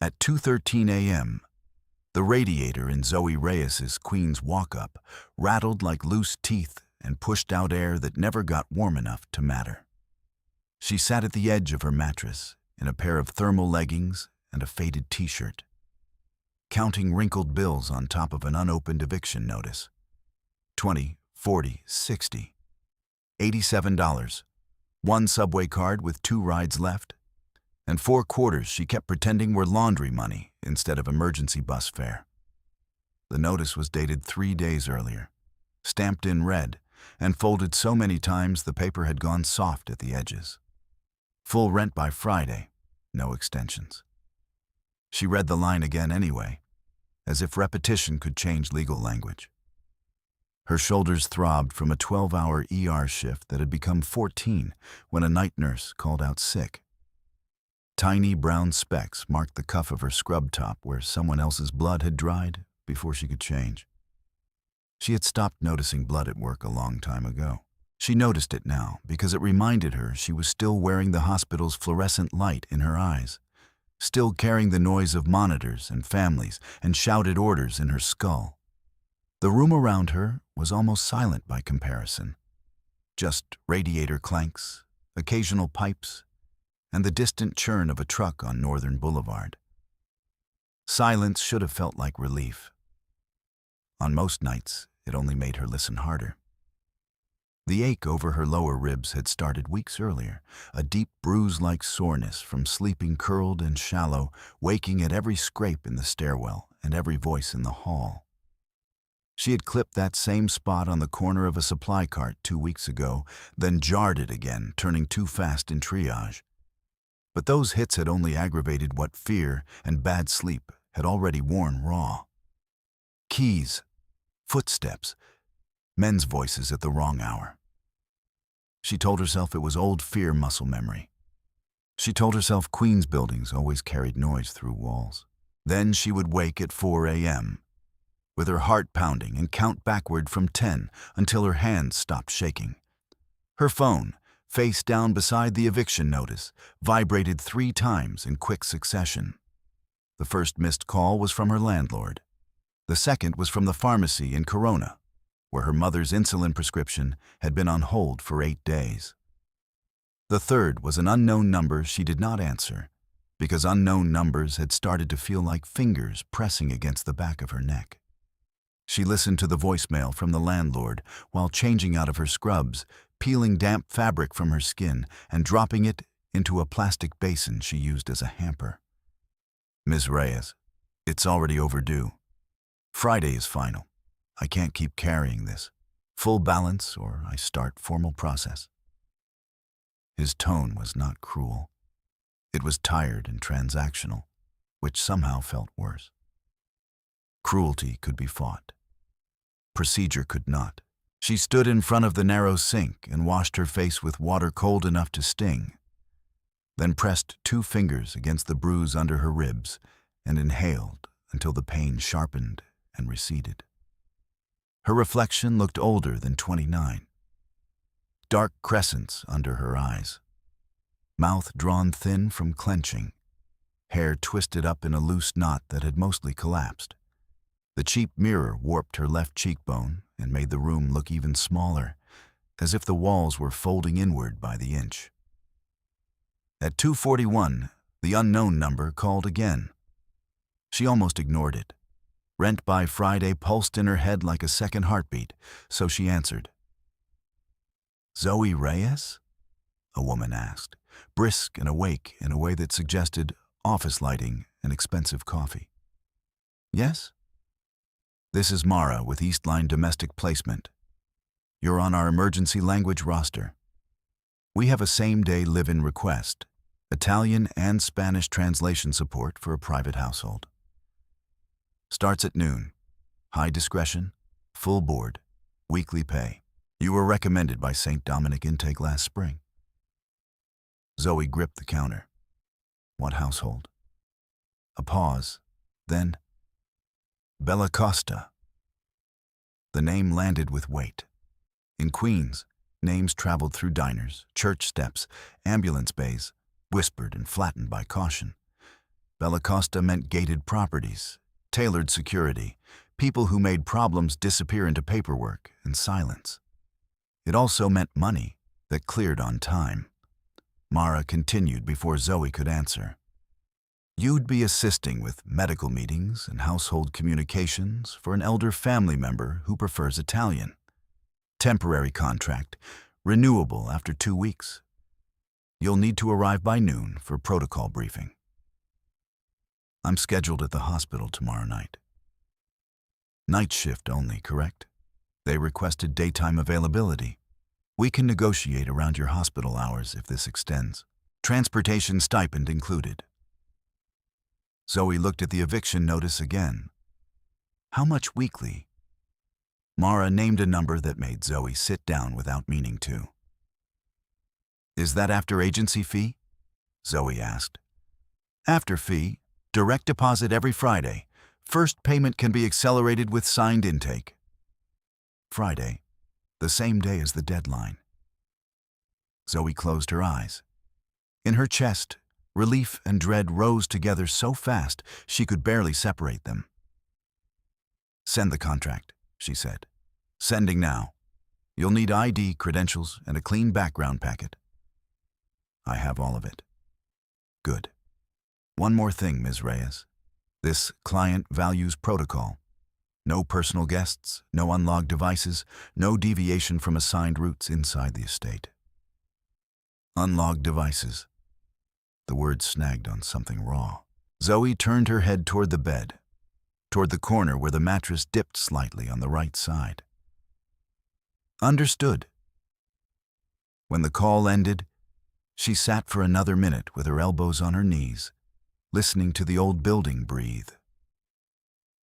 At 2:13 a.m., the radiator in Zoe Reyes's Queen's walk-up rattled like loose teeth and pushed out air that never got warm enough to matter. She sat at the edge of her mattress in a pair of thermal leggings and a faded t-shirt, counting wrinkled bills on top of an unopened eviction notice. 20, 40, 60. $87. One subway card with 2 rides left, and 4 quarters she kept pretending were laundry money instead of emergency bus fare. The notice was dated 3 days earlier, stamped in red, and folded so many times the paper had gone soft at the edges. Full rent by Friday, no extensions. She read the line again anyway, as if repetition could change legal language. Her shoulders throbbed from a 12-hour ER shift that had become 14 when a night nurse called out sick. Tiny brown specks marked the cuff of her scrub top where someone else's blood had dried before she could change. She had stopped noticing blood at work a long time ago. She noticed it now because it reminded her she was still wearing the hospital's fluorescent light in her eyes, still carrying the noise of monitors and families and shouted orders in her skull. The room around her was almost silent by comparison. Just radiator clanks, occasional pipes, and the distant churn of a truck on Northern Boulevard. Silence should have felt like relief. On most nights, it only made her listen harder. The ache over her lower ribs had started weeks earlier, a deep bruise-like soreness from sleeping curled and shallow, waking at every scrape in the stairwell and every voice in the hall. She had clipped that same spot on the corner of a supply cart 2 weeks ago, then jarred it again, turning too fast in triage. But those hits had only aggravated what fear and bad sleep had already worn raw. Keys, footsteps, men's voices at the wrong hour. She told herself it was old fear muscle memory. She told herself Queens buildings always carried noise through walls. Then she would wake at 4 a.m., with her heart pounding, and count backward from 10 until her hands stopped shaking. Her phone, face down beside the eviction notice, vibrated 3 times in quick succession. The first missed call was from her landlord. The second was from the pharmacy in Corona, where her mother's insulin prescription had been on hold for 8 days. The third was an unknown number she did not answer, because unknown numbers had started to feel like fingers pressing against the back of her neck. She listened to the voicemail from the landlord while changing out of her scrubs, peeling damp fabric from her skin and dropping it into a plastic basin she used as a hamper. Ms. Reyes, it's already overdue. Friday is final. I can't keep carrying this. Full balance or I start formal process. His tone was not cruel. It was tired and transactional, which somehow felt worse. Cruelty could be fought. Procedure could not. She stood in front of the narrow sink and washed her face with water cold enough to sting, then pressed 2 fingers against the bruise under her ribs and inhaled until the pain sharpened and receded. Her reflection looked older than 29. Dark crescents under her eyes, mouth drawn thin from clenching, hair twisted up in a loose knot that had mostly collapsed. The cheap mirror warped her left cheekbone and made the room look even smaller, as if the walls were folding inward by the inch. At 2:41, the unknown number called again. She almost ignored it. Rent by Friday pulsed in her head like a second heartbeat, so she answered. "Zoe Reyes?" a woman asked, brisk and awake in a way that suggested office lighting and expensive coffee. "Yes?" "This is Mara with Eastline Domestic Placement. You're on our emergency language roster. We have a same-day live-in request, Italian and Spanish translation support for a private household. Starts at noon. High discretion, full board, weekly pay. You were recommended by St. Dominic Intake last spring." Zoe gripped the counter. "What household?" A pause, then, "Bella Costa." The name landed with weight. In Queens, names traveled through diners, church steps, ambulance bays, whispered and flattened by caution. Bellacosta meant gated properties, tailored security, people who made problems disappear into paperwork and silence. It also meant money that cleared on time. Mara continued before Zoe could answer. You'd be assisting with medical meetings and household communications for an elder family member who prefers Italian. Temporary contract, renewable after 2 weeks. You'll need to arrive by noon for protocol briefing. I'm scheduled at the hospital tomorrow night. Night shift only, correct? They requested daytime availability. We can negotiate around your hospital hours if this extends. Transportation stipend included. Zoe looked at the eviction notice again. How much weekly? Mara named a number that made Zoe sit down without meaning to. Is that after agency fee? Zoe asked. After fee, direct deposit every Friday. First payment can be accelerated with signed intake. Friday, the same day as the deadline. Zoe closed her eyes. In her chest, relief and dread rose together so fast she could barely separate them. Send the contract, she said. Sending now. You'll need ID, credentials, and a clean background packet. I have all of it. Good. One more thing, Ms. Reyes. This client values protocol. No personal guests, no unlogged devices, no deviation from assigned routes inside the estate. Unlogged devices. The word snagged on something raw. Zoe turned her head toward the bed, toward the corner where the mattress dipped slightly on the right side. Understood. When the call ended, she sat for another minute with her elbows on her knees, listening to the old building breathe.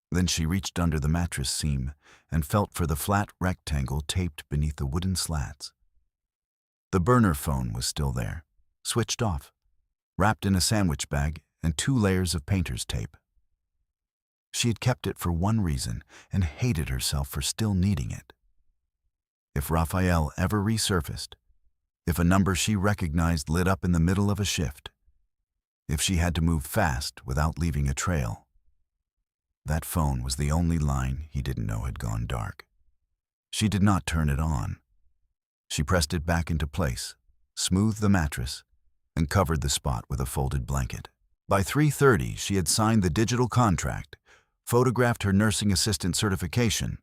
Then she reached under the mattress seam and felt for the flat rectangle taped beneath the wooden slats. The burner phone was still there, switched off, wrapped in a sandwich bag and 2 layers of painter's tape. She had kept it for one reason and hated herself for still needing it. If Raphael ever resurfaced, if a number she recognized lit up in the middle of a shift, if she had to move fast without leaving a trail, that phone was the only line he didn't know had gone dark. She did not turn it on. She pressed it back into place, smoothed the mattress, and covered the spot with a folded blanket. By 3:30, she had signed the digital contract, photographed her nursing assistant certification,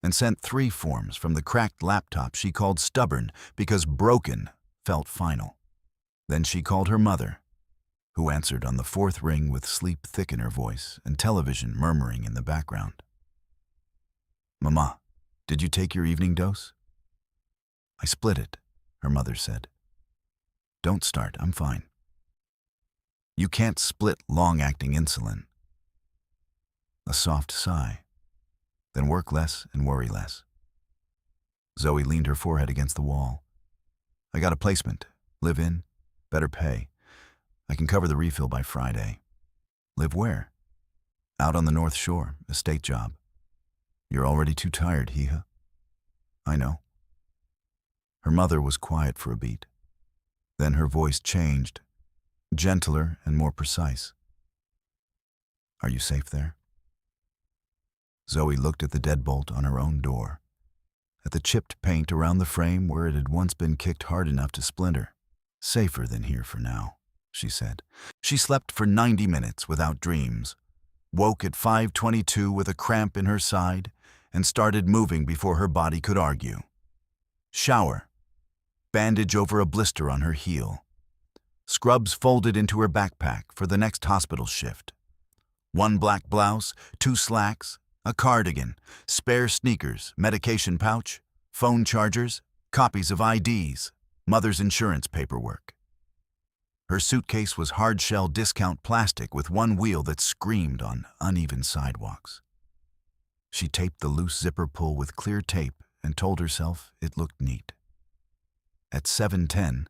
and sent 3 forms from the cracked laptop she called stubborn because broken felt final. Then she called her mother, who answered on the 4th ring with sleep thick in her voice and television murmuring in the background. Mama, did you take your evening dose? I split it, her mother said. Don't start, I'm fine. You can't split long-acting insulin. A soft sigh. Then work less and worry less. Zoe leaned her forehead against the wall. I got a placement. Live in. Better pay. I can cover the refill by Friday. Live where? Out on the North Shore, a state job. You're already too tired, Hiha. I know. Her mother was quiet for a beat. Then her voice changed, gentler and more precise. Are you safe there? Zoe looked at the deadbolt on her own door, at the chipped paint around the frame where it had once been kicked hard enough to splinter. Safer than here for now, she said. She slept for 90 minutes without dreams, woke at 5:22 with a cramp in her side, and started moving before her body could argue. Shower. Bandage over a blister on her heel. Scrubs folded into her backpack for the next hospital shift. 1 black blouse, 2 slacks, a cardigan, spare sneakers, medication pouch, phone chargers, copies of IDs, mother's insurance paperwork. Her suitcase was hard-shell discount plastic with 1 wheel that screamed on uneven sidewalks. She taped the loose zipper pull with clear tape and told herself it looked neat. At 7:10,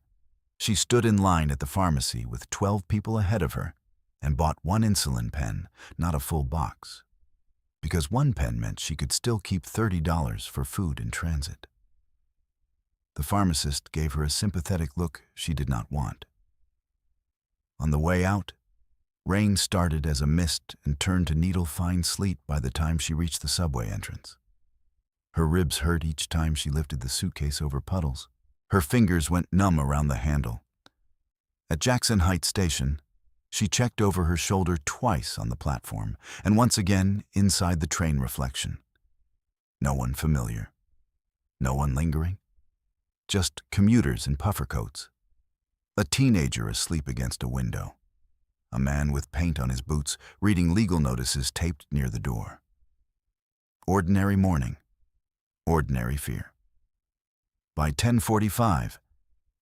she stood in line at the pharmacy with 12 people ahead of her and bought 1 insulin pen, not a full box, because 1 pen meant she could still keep $30 for food in transit. The pharmacist gave her a sympathetic look she did not want. On the way out, Rain started as a mist and turned to needle-fine sleet by the time she reached the subway entrance. Her ribs hurt each time she lifted the suitcase over puddles. Her fingers went numb around the handle. At Jackson Heights Station, she checked over her shoulder twice on the platform, and once again inside the train reflection. No one familiar. No one lingering. Just commuters in puffer coats. A teenager asleep against a window. A man with paint on his boots reading legal notices taped near the door. Ordinary morning. Ordinary fear. By 10:45,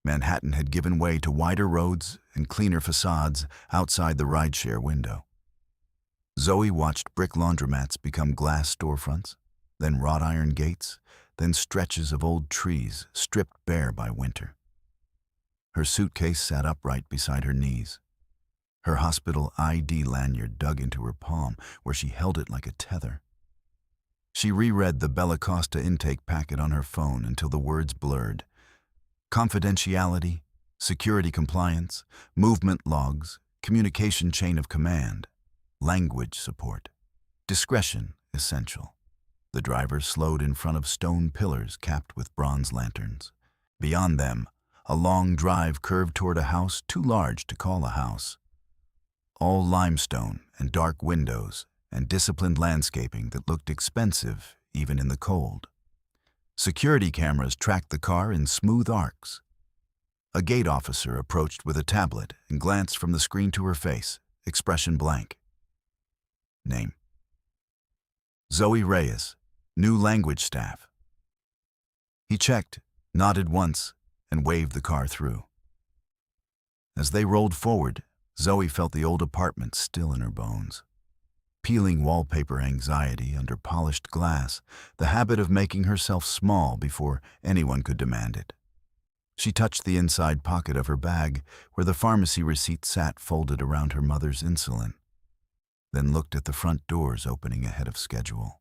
Manhattan had given way to wider roads and cleaner facades outside the rideshare window. Zoe watched brick laundromats become glass storefronts, then wrought iron gates, then stretches of old trees stripped bare by winter. Her suitcase sat upright beside her knees. Her hospital ID lanyard dug into her palm, where she held it like a tether. She reread the Bella Costa intake packet on her phone until the words blurred. Confidentiality, security compliance, movement logs, communication chain of command, language support. Discretion essential. The driver slowed in front of stone pillars capped with bronze lanterns. Beyond them, a long drive curved toward a house too large to call a house. All limestone and dark windows and disciplined landscaping that looked expensive even in the cold. Security cameras tracked the car in smooth arcs. A gate officer approached with a tablet and glanced from the screen to her face, expression blank. Name: Zoe Reyes, new language staff. He checked, nodded once, and waved the car through. As they rolled forward, Zoe felt the old apartment still in her bones. Peeling wallpaper anxiety under polished glass, the habit of making herself small before anyone could demand it. She touched the inside pocket of her bag where the pharmacy receipt sat folded around her mother's insulin, then looked at the front doors opening ahead of schedule.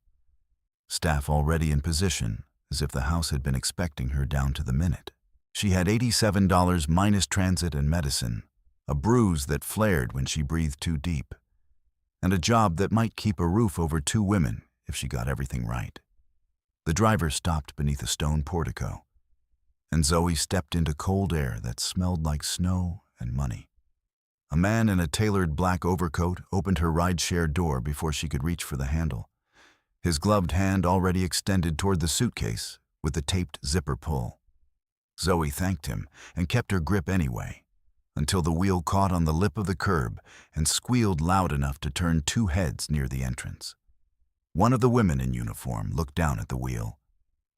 Staff already in position, as if the house had been expecting her down to the minute. She had $87 minus transit and medicine, a bruise that flared when she breathed too deep, and a job that might keep a roof over 2 women if she got everything right. The driver stopped beneath a stone portico, and Zoe stepped into cold air that smelled like snow and money. A man in a tailored black overcoat opened her rideshare door before she could reach for the handle, his gloved hand already extended toward the suitcase with the taped zipper pull. Zoe thanked him and kept her grip anyway, until the wheel caught on the lip of the curb and squealed loud enough to turn 2 heads near the entrance. One of the women in uniform looked down at the wheel,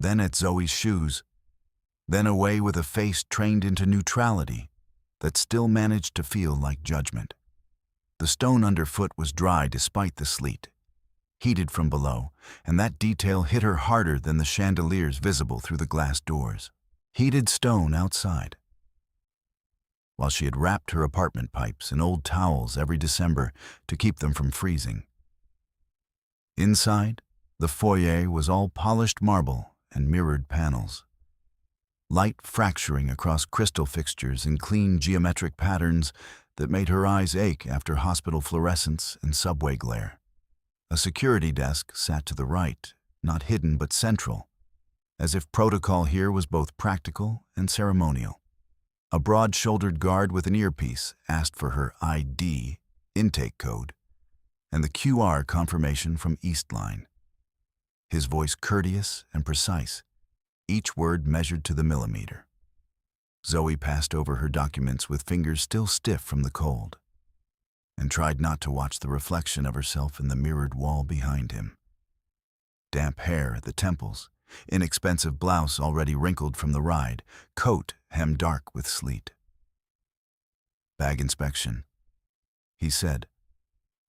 then at Zoe's shoes, then away with a face trained into neutrality that still managed to feel like judgment. The stone underfoot was dry despite the sleet, heated from below, and that detail hit her harder than the chandeliers visible through the glass doors. Heated stone outside. While she had wrapped her apartment pipes in old towels every December to keep them from freezing. Inside, the foyer was all polished marble and mirrored panels. Light fracturing across crystal fixtures in clean geometric patterns that made her eyes ache after hospital fluorescence and subway glare. A security desk sat to the right, not hidden but central, as if protocol here was both practical and ceremonial. A broad-shouldered guard with an earpiece asked for her ID, intake code, and the QR confirmation from Eastline. His voice courteous and precise, each word measured to the millimeter. Zoe passed over her documents with fingers still stiff from the cold, and tried not to watch the reflection of herself in the mirrored wall behind him. Damp hair at the temples, inexpensive blouse already wrinkled from the ride, coat hemmed dark with sleet. Bag inspection, he said,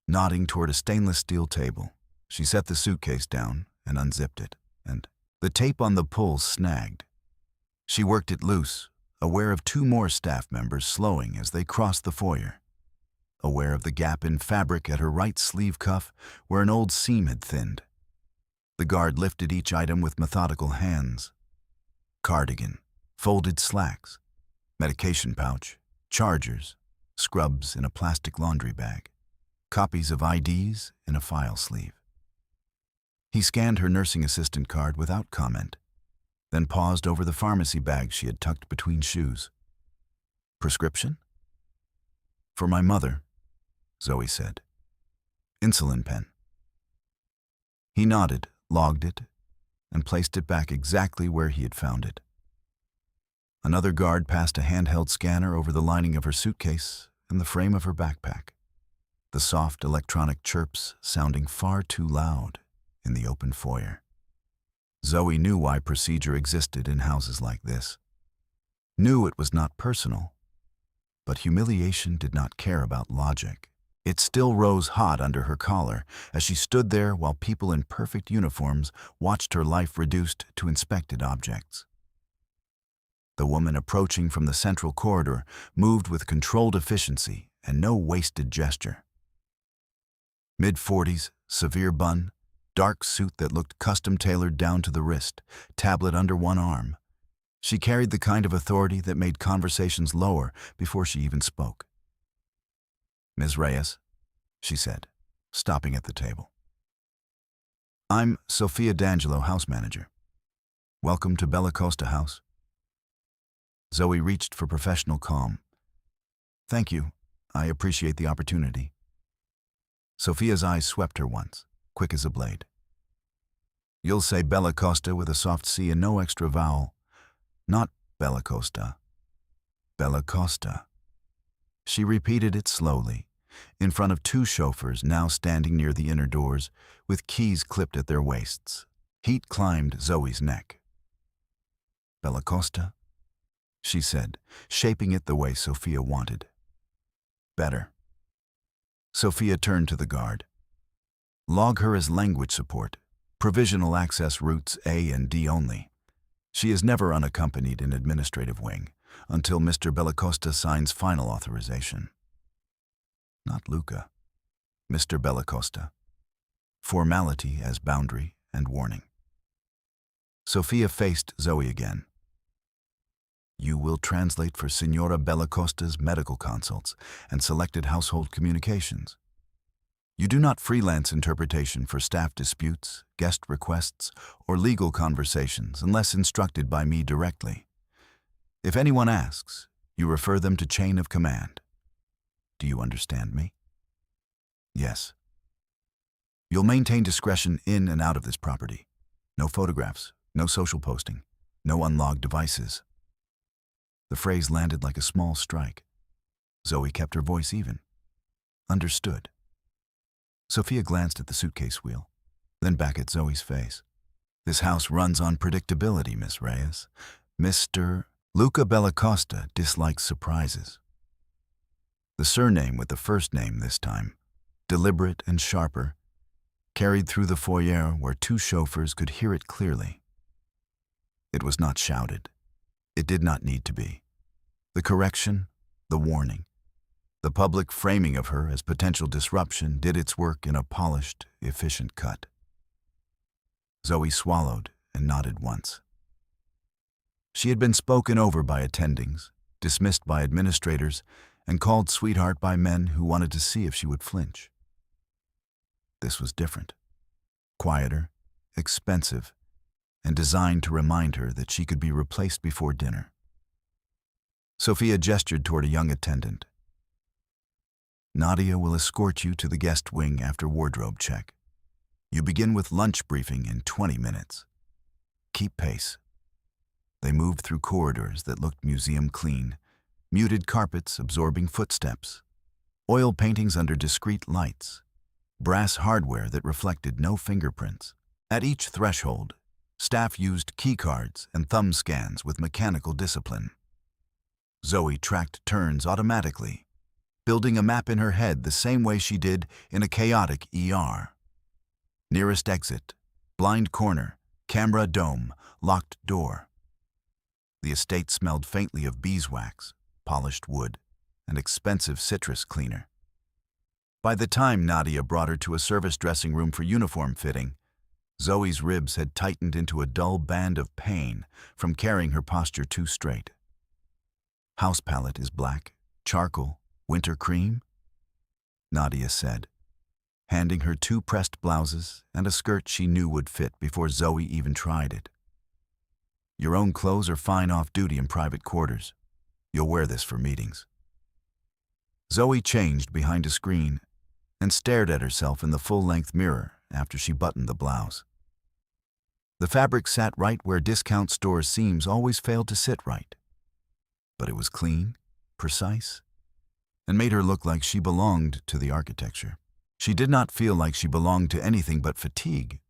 nodding toward a stainless steel table. She set the suitcase down and unzipped it, and the tape on the pull snagged. She worked it loose, aware of 2 more staff members slowing as they crossed the foyer, aware of the gap in fabric at her right sleeve cuff where an old seam had thinned. The guard lifted each item with methodical hands. Cardigan, folded slacks, medication pouch, chargers, scrubs in a plastic laundry bag. copies of IDs in a file sleeve. He scanned her nursing assistant card without comment, then paused over the pharmacy bag she had tucked between shoes. Prescription? For my mother, Zoe said. Insulin pen. He nodded, logged it, and placed it back exactly where he had found it. Another guard passed a handheld scanner over the lining of her suitcase and the frame of her backpack, the soft electronic chirps sounding far too loud in the open foyer. Zoe knew why procedure existed in houses like this. Knew it was not personal, but humiliation did not care about logic. It still rose hot under her collar as she stood there while people in perfect uniforms watched her life reduced to inspected objects. The woman approaching from the central corridor moved with controlled efficiency and no wasted gesture. Mid-40s, severe bun, dark suit that looked custom-tailored down to the wrist, tablet under one arm. She carried the kind of authority that made conversations lower before she even spoke. Ms. Reyes, she said, stopping at the table. I'm Sophia D'Angelo, house manager. Welcome to Bella Costa House. Zoe reached for professional calm. Thank you. I appreciate the opportunity. Sophia's eyes swept her once, quick as a blade. You'll say Bella Costa with a soft C and no extra vowel. Not Bella Costa. Bella Costa. She repeated it slowly, in front of two chauffeurs now standing near the inner doors, with keys clipped at their waists. Heat climbed Zoe's neck. Bella Costa, she said, shaping it the way Sophia wanted. Better. Sophia turned to the guard. Log her as language support, provisional access routes A and D only. She is never unaccompanied in administrative wing until Mr. Bellacosta signs final authorization. Not Luca. Mr. Bellacosta. Formality as boundary and warning. Sophia faced Zoe again. You will translate for Signora Bellacosta's medical consults and selected household communications. You do not freelance interpretation for staff disputes, guest requests, or legal conversations unless instructed by me directly. If anyone asks, you refer them to chain of command. Do you understand me? Yes. You'll maintain discretion in and out of this property. No photographs, no social posting, no unlogged devices. The phrase landed like a small strike. Zoe kept her voice even. Understood. Sophia glanced at the suitcase wheel, then back at Zoe's face. This house runs on predictability, Miss Reyes. Mr. Luca Bellacosta dislikes surprises. The surname with the first name this time, deliberate and sharper, carried through the foyer where two chauffeurs could hear it clearly. It was not shouted. It did not need to be. The correction, the warning, the public framing of her as potential disruption did its work in a polished, efficient cut. Zoe swallowed and nodded once. She had been spoken over by attendings, dismissed by administrators, and called sweetheart by men who wanted to see if she would flinch. This was different, quieter, expensive, and designed to remind her that she could be replaced before dinner. Sophia gestured toward a young attendant. Nadia will escort you to the guest wing after wardrobe check. You begin with lunch briefing in 20 minutes. Keep pace. They moved through corridors that looked museum clean, muted carpets absorbing footsteps, oil paintings under discreet lights, brass hardware that reflected no fingerprints. At each threshold, staff used keycards and thumb scans with mechanical discipline. Zoe tracked turns automatically, building a map in her head the same way she did in a chaotic ER. Nearest exit, blind corner, camera dome, locked door. The estate smelled faintly of beeswax, polished wood, and expensive citrus cleaner. By the time Nadia brought her to a service dressing room for uniform fitting, Zoe's ribs had tightened into a dull band of pain from carrying her posture too straight. House palette is black, charcoal, winter cream, Nadia said, handing her 2 pressed blouses and a skirt she knew would fit before Zoe even tried it. "Your own clothes are fine off-duty in private quarters. You'll wear this for meetings." Zoe changed behind a screen and stared at herself in the full-length mirror after she buttoned the blouse. The fabric sat right where discount store seams always failed to sit right. But it was clean, precise, and made her look like she belonged to the architecture. She did not feel like she belonged to anything but fatigue.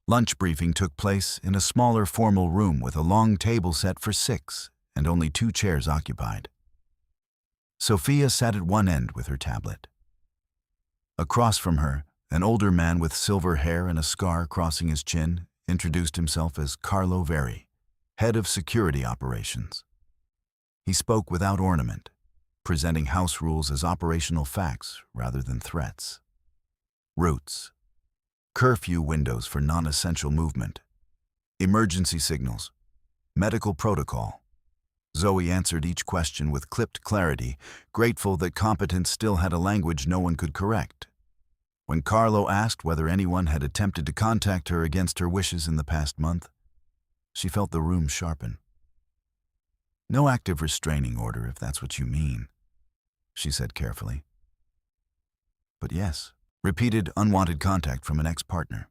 Lunch briefing took place in a smaller formal room with a long table set for 6 and only 2 chairs occupied. Sophia sat at one end with her tablet. Across from her, an older man with silver hair and a scar crossing his chin introduced himself as Carlo Veri, head of security operations. He spoke without ornament, presenting house rules as operational facts rather than threats. Routes, curfew windows for non-essential movement, emergency signals, medical protocol. Zoe answered each question with clipped clarity, grateful that competence still had a language no one could correct. When Carlo asked whether anyone had attempted to contact her against her wishes in the past month, she felt the room sharpen. "No active restraining order, if that's what you mean," she said carefully. "But yes, repeated unwanted contact from an ex-partner."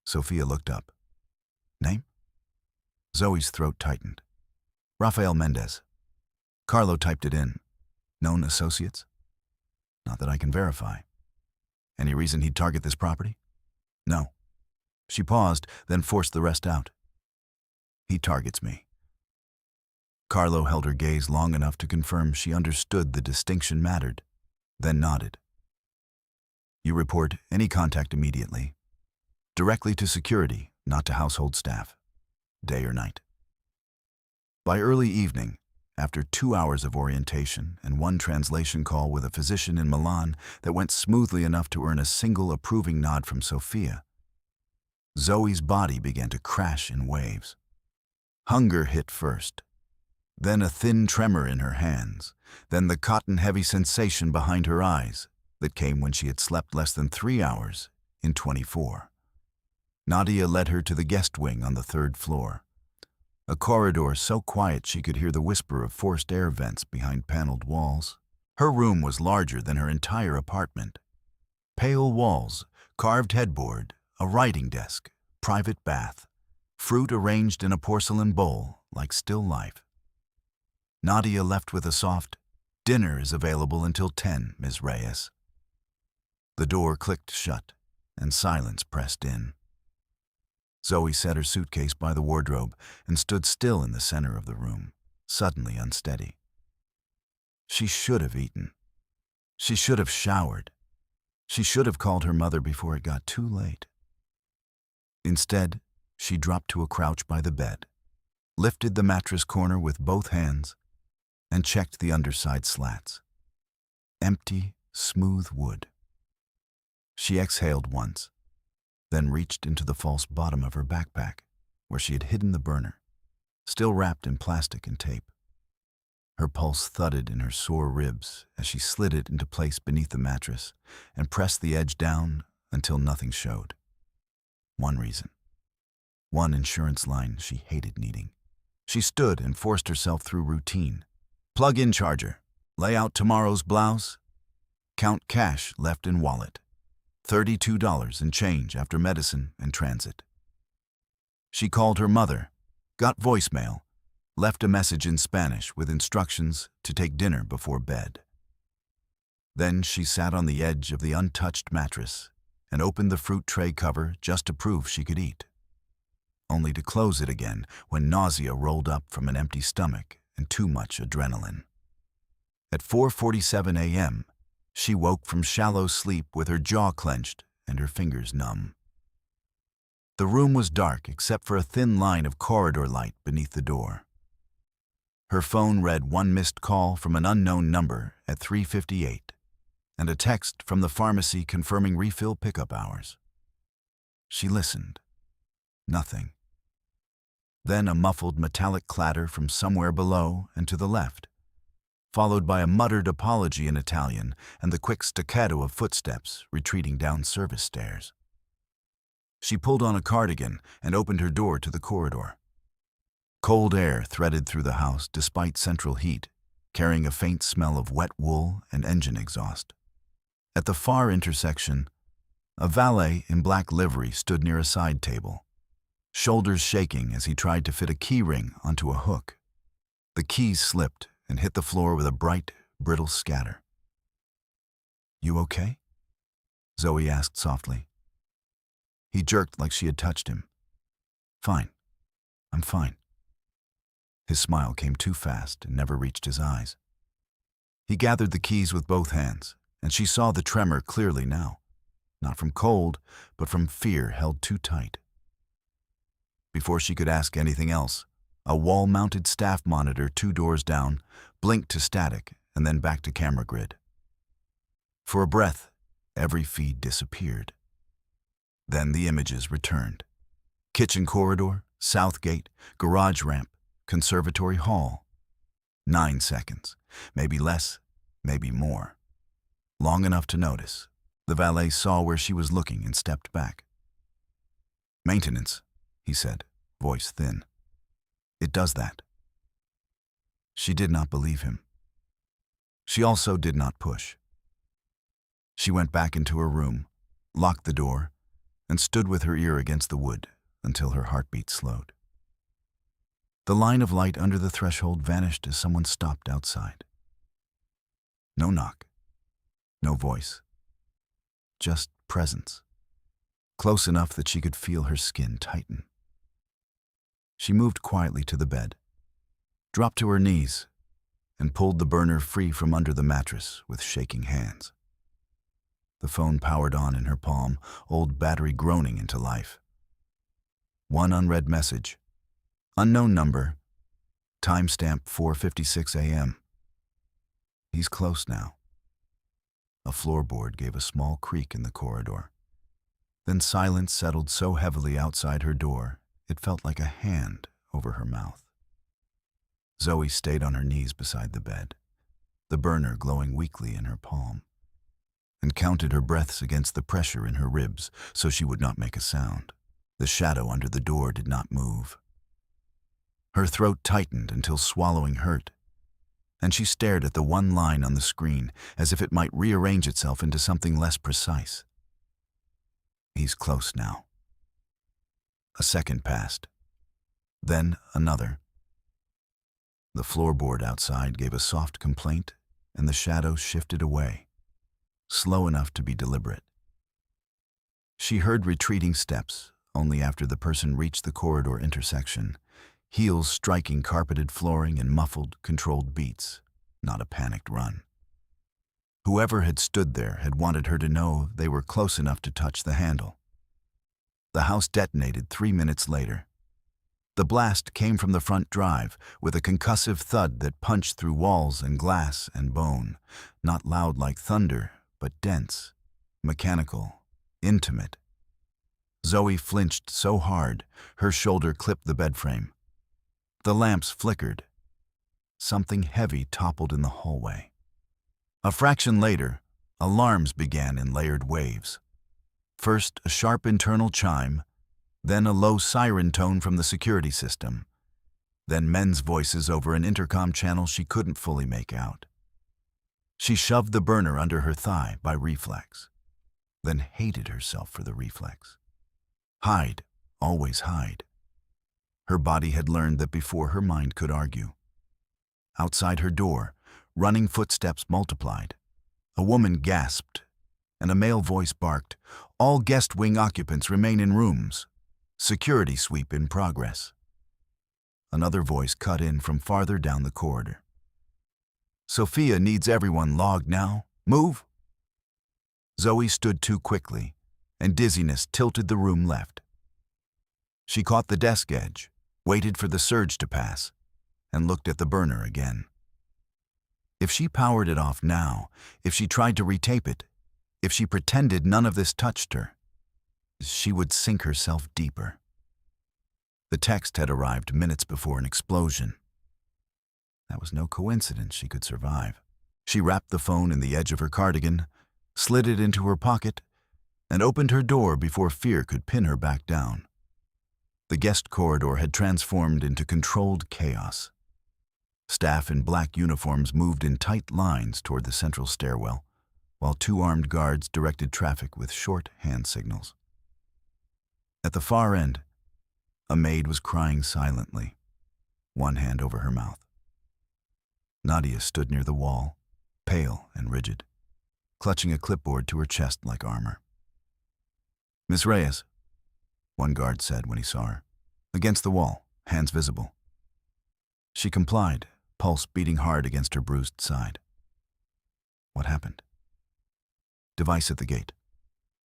Sophia looked up. "Name?" Zoe's throat tightened. "Rafael Mendez." Carlo typed it in. "Known associates?" "Not that I can verify." "Any reason he'd target this property?" "No." She paused, then forced the rest out. "He targets me." Carlo held her gaze long enough to confirm she understood the distinction mattered, then nodded. "You report any contact immediately. Directly to security, not to household staff. Day or night." By early evening, after 2 hours of orientation and 1 translation call with a physician in Milan that went smoothly enough to earn a single approving nod from Sophia, Zoe's body began to crash in waves. Hunger hit first, then a thin tremor in her hands, then the cotton-heavy sensation behind her eyes that came when she had slept less than 3 hours in 24. Nadia led her to the guest wing on the 3rd floor. A corridor so quiet she could hear the whisper of forced air vents behind paneled walls. Her room was larger than her entire apartment. Pale walls, carved headboard, a writing desk, private bath, fruit arranged in a porcelain bowl like still life. Nadia left with a soft, "Dinner is available until 10, Ms. Reyes." The door clicked shut, and silence pressed in. Zoe set her suitcase by the wardrobe and stood still in the center of the room, suddenly unsteady. She should have eaten. She should have showered. She should have called her mother before it got too late. Instead, she dropped to a crouch by the bed, lifted the mattress corner with both hands, and checked the underside slats. Empty, smooth wood. She exhaled once, then reached into the false bottom of her backpack, where she had hidden the burner, still wrapped in plastic and tape. Her pulse thudded in her sore ribs as she slid it into place beneath the mattress and pressed the edge down until nothing showed. One reason. One insurance line she hated needing. She stood and forced herself through routine. Plug-in charger. Lay out tomorrow's blouse. Count cash left in wallet. $32 in change after medicine and transit. She called her mother, got voicemail, left a message in Spanish with instructions to take dinner before bed. Then she sat on the edge of the untouched mattress and opened the fruit tray cover just to prove she could eat, only to close it again when nausea rolled up from an empty stomach and too much adrenaline. At 4:47 a.m., she woke from shallow sleep with her jaw clenched and her fingers numb. The room was dark except for a thin line of corridor light beneath the door. Her phone read one missed call from an unknown number at 3:58 and a text from the pharmacy confirming refill pickup hours. She listened. Nothing. Then a muffled metallic clatter from somewhere below and to the left, followed by a muttered apology in Italian and the quick staccato of footsteps retreating down service stairs. She pulled on a cardigan and opened her door to the corridor. Cold air threaded through the house despite central heat, carrying a faint smell of wet wool and engine exhaust. At the far intersection, a valet in black livery stood near a side table, shoulders shaking as he tried to fit a key ring onto a hook. The keys slipped and hit the floor with a bright, brittle scatter. "You okay?" Zoe asked softly. He jerked like she had touched him. "Fine. I'm fine." His smile came too fast and never reached his eyes. He gathered the keys with both hands, and she saw the tremor clearly now, not from cold, but from fear held too tight. Before she could ask anything else, a wall-mounted staff monitor 2 doors down blinked to static and then back to camera grid. For a breath, every feed disappeared. Then the images returned. Kitchen corridor, south gate, garage ramp, conservatory hall. 9 seconds, maybe less, maybe more. Long enough to notice. The valet saw where she was looking and stepped back. "Maintenance," he said, voice thin. "It does that." She did not believe him. She also did not push. She went back into her room, locked the door, and stood with her ear against the wood until her heartbeat slowed. The line of light under the threshold vanished as someone stopped outside. No knock, no voice, just presence, close enough that she could feel her skin tighten. She moved quietly to the bed, dropped to her knees, and pulled the burner free from under the mattress with shaking hands. The phone powered on in her palm, old battery groaning into life. One unread message. Unknown number. Timestamp 4:56 a.m. He's close now. A floorboard gave a small creak in the corridor. Then silence settled so heavily outside her door, it felt like a hand over her mouth. Zoe stayed on her knees beside the bed, the burner glowing weakly in her palm, and counted her breaths against the pressure in her ribs so she would not make a sound. The shadow under the door did not move. Her throat tightened until swallowing hurt, and she stared at the one line on the screen as if it might rearrange itself into something less precise. He's close now. A second passed. Then another. The floorboard outside gave a soft complaint, and the shadow shifted away, slow enough to be deliberate. She heard retreating steps only after the person reached the corridor intersection, heels striking carpeted flooring in muffled, controlled beats, not a panicked run. Whoever had stood there had wanted her to know they were close enough to touch the handle. The house detonated 3 minutes later. The blast came from the front drive with a concussive thud that punched through walls and glass and bone, not loud like thunder, but dense, mechanical, intimate. Zoe flinched so hard, her shoulder clipped the bed frame. The lamps flickered. Something heavy toppled in the hallway. A fraction later, alarms began in layered waves. First a sharp internal chime, then a low siren tone from the security system, then men's voices over an intercom channel she couldn't fully make out. She shoved the burner under her thigh by reflex, then hated herself for the reflex. Hide, always hide. Her body had learned that before her mind could argue. Outside her door, running footsteps multiplied. A woman gasped, and a male voice barked, "All guest wing occupants remain in rooms. Security sweep in progress." Another voice cut in from farther down the corridor. "Sophia needs everyone logged now. Move!" Zoe stood too quickly, and dizziness tilted the room left. She caught the desk edge, waited for the surge to pass, and looked at the burner again. If she powered it off now, if she tried to retape it, if she pretended none of this touched her, she would sink herself deeper. The text had arrived minutes before an explosion. That was no coincidence she could survive. She wrapped the phone in the edge of her cardigan, slid it into her pocket, and opened her door before fear could pin her back down. The guest corridor had transformed into controlled chaos. Staff in black uniforms moved in tight lines toward the central stairwell, while two armed guards directed traffic with short hand signals. At the far end, a maid was crying silently, one hand over her mouth. Nadia stood near the wall, pale and rigid, clutching a clipboard to her chest like armor. "Miss Reyes," one guard said when he saw her. "Against the wall, hands visible." She complied, pulse beating hard against her bruised side. What happened? "Device at the gate.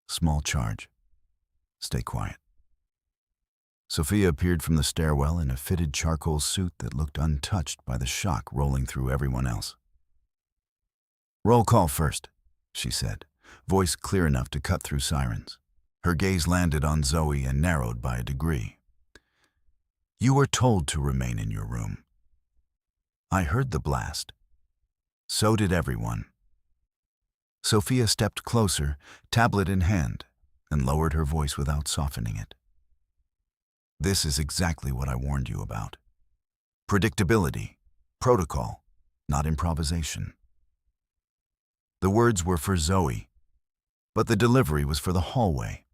Small charge. Stay quiet." Sophia appeared from the stairwell in a fitted charcoal suit that looked untouched by the shock rolling through everyone else. "Roll call first," she said, voice clear enough to cut through sirens. Her gaze landed on Zoe and narrowed by a degree. "You were told to remain in your room. I heard the blast. So did everyone." Sophia stepped closer, tablet in hand, and lowered her voice without softening it. "This is exactly what I warned you about. Predictability, protocol, not improvisation." The words were for Zoe, but the delivery was for the hallway.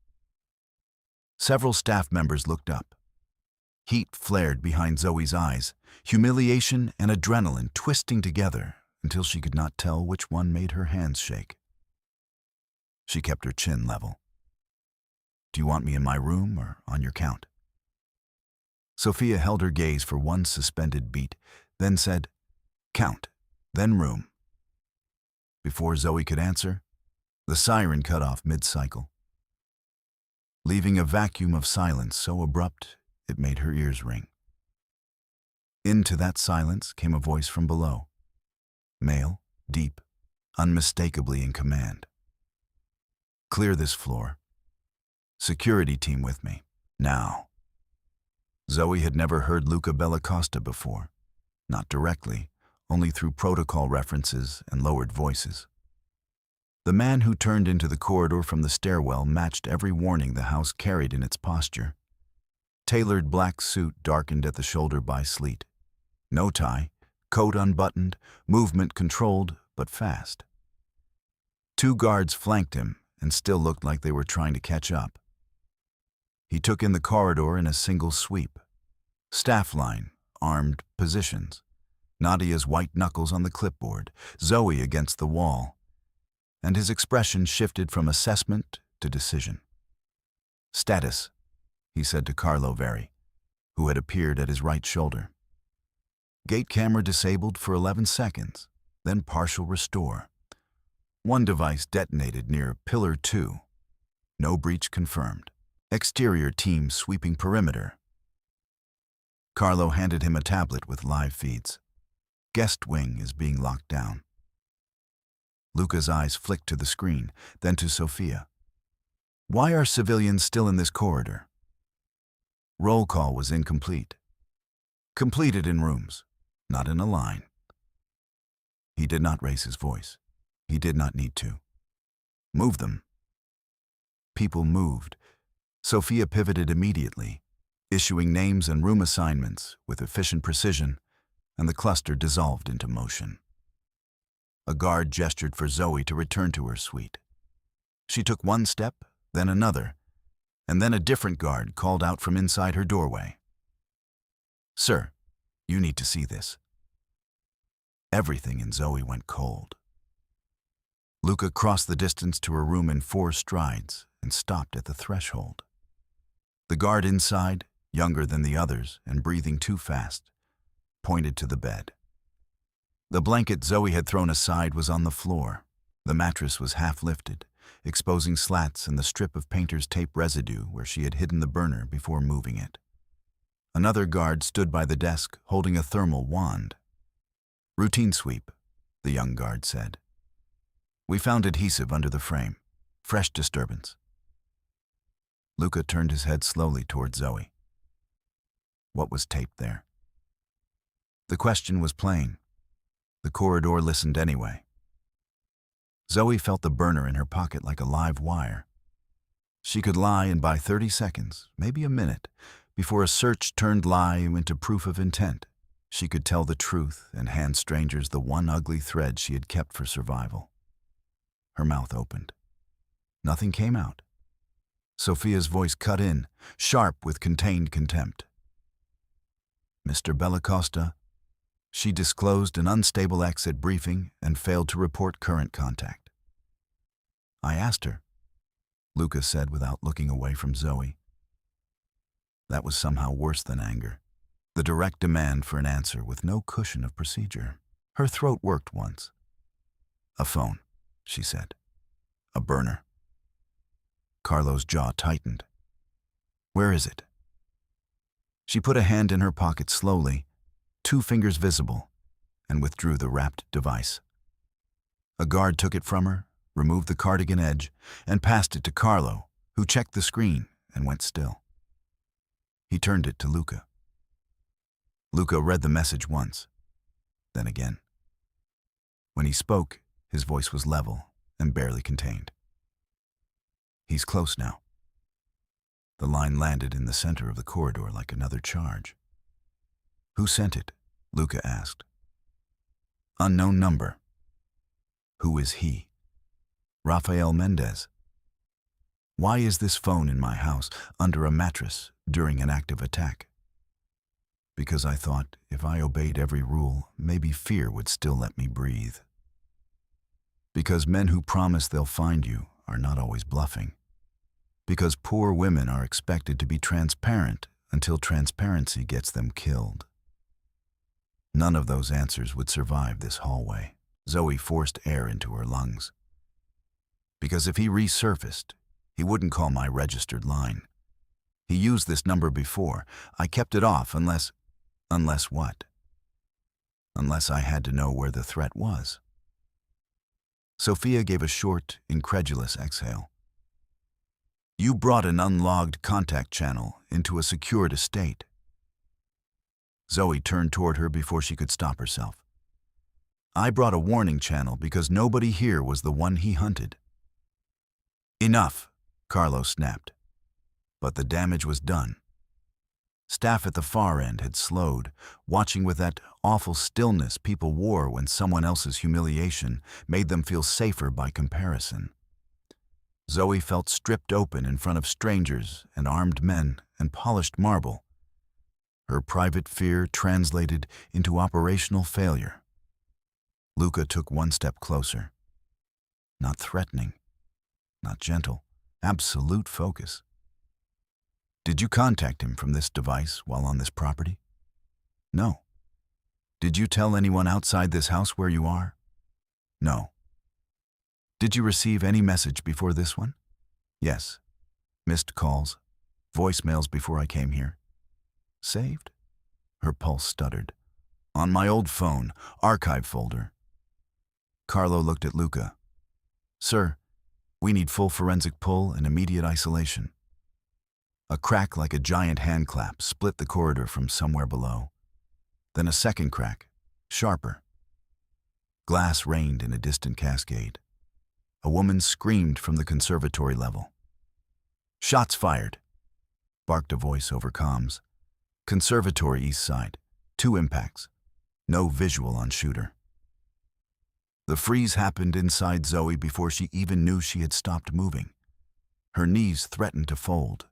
Several staff members looked up. Heat flared behind Zoe's eyes, humiliation and adrenaline twisting together until she could not tell which one made her hands shake. She kept her chin level. "Do you want me in my room or on your count?" Sophia held her gaze for one suspended beat, then said, "Count, then room." Before Zoe could answer, the siren cut off mid-cycle, leaving a vacuum of silence so abrupt it made her ears ring. Into that silence came a voice from below, male, deep, unmistakably in command. "Clear this floor. Security team with me, now." Zoe had never heard Luca Bellacosta before, not directly, only through protocol references and lowered voices. The man who turned into the corridor from the stairwell matched every warning the house carried in its posture. Tailored black suit darkened at the shoulder by sleet. No tie, coat unbuttoned, movement controlled but fast. Two guards flanked him and still looked like they were trying to catch up. He took in the corridor in a single sweep. Staff line, armed positions. Nadia's white knuckles on the clipboard, Zoe against the wall. And his expression shifted from assessment to decision. "Status," he said to Carlo Veri, who had appeared at his right shoulder. "Gate camera disabled for 11 seconds, then partial restore. One device detonated near Pillar 2. No breach confirmed. Exterior team sweeping perimeter." Carlo handed him a tablet with live feeds. "Guest wing is being locked down." Luca's eyes flicked to the screen, then to Sophia. "Why are civilians still in this corridor?" Roll call was incomplete. Completed in rooms, not in a line. He did not raise his voice. He did not need to. "Move them." People moved. Sophia pivoted immediately, issuing names and room assignments with efficient precision, and the cluster dissolved into motion. A guard gestured for Zoe to return to her suite. She took one step, then another, and then a different guard called out from inside her doorway. "Sir, you need to see this." Everything in Zoe went cold. Luca crossed the distance to her room in 4 strides and stopped at the threshold. The guard inside, younger than the others and breathing too fast, pointed to the bed. The blanket Zoe had thrown aside was on the floor. The mattress was half lifted, exposing slats and the strip of painter's tape residue where she had hidden the burner before moving it. Another guard stood by the desk, holding a thermal wand. "Routine sweep," the young guard said. "We found adhesive under the frame. Fresh disturbance." Luca turned his head slowly toward Zoe. What was taped there? The question was plain. The corridor listened anyway. Zoe felt the burner in her pocket like a live wire. She could lie and buy 30 seconds, maybe a minute, before a search turned lie into proof of intent. She could tell the truth and hand strangers the one ugly thread she had kept for survival. Her mouth opened. Nothing came out. Sophia's voice cut in, sharp with contained contempt. Mr. Bellacosta, she disclosed an unstable exit briefing and failed to report current contact. I asked her, Luca said without looking away from Zoe. That was somehow worse than anger. The direct demand for an answer with no cushion of procedure. Her throat worked once. A phone, she said. A burner. Carlo's jaw tightened. Where is it? She put a hand in her pocket slowly, 2 fingers visible, and withdrew the wrapped device. A guard took it from her, removed the cardigan edge, and passed it to Carlo, who checked the screen and went still. He turned it to Luca. Luca read the message once, then again. When he spoke, his voice was level and barely contained. He's close now. The line landed in the center of the corridor like another charge. Who sent it? Luca asked. Unknown number. Who is he? Rafael Mendez. Why is this phone in my house under a mattress during an active attack? Because I thought if I obeyed every rule, maybe fear would still let me breathe. Because men who promise they'll find you are not always bluffing. Because poor women are expected to be transparent until transparency gets them killed. None of those answers would survive this hallway. Zoe forced air into her lungs. Because if he resurfaced, he wouldn't call my registered line. He used this number before. I kept it off unless what? Unless I had to know where the threat was. Sophia gave a short, incredulous exhale. You brought an unlogged contact channel into a secured estate. Zoe turned toward her before she could stop herself. I brought a warning channel because nobody here was the one he hunted. Enough, Carlo snapped. But the damage was done. Staff at the far end had slowed, watching with that awful stillness people wore when someone else's humiliation made them feel safer by comparison. Zoe felt stripped open in front of strangers and armed men and polished marble. Her private fear translated into operational failure. Luca took one step closer. Not threatening, not gentle, absolute focus. Did you contact him from this device while on this property? No. Did you tell anyone outside this house where you are? No. Did you receive any message before this one? Yes. Missed calls, voicemails before I came here. Saved? Her pulse stuttered. On my old phone, archive folder. Carlo looked at Luca. Sir, we need full forensic pull and immediate isolation. A crack like a giant hand clap split the corridor from somewhere below. Then a second crack, sharper. Glass rained in a distant cascade. A woman screamed from the conservatory level. Shots fired, barked a voice over comms. Conservatory east side, 2 impacts. No visual on shooter. The freeze happened inside Zoe before she even knew she had stopped moving. Her knees threatened to fold.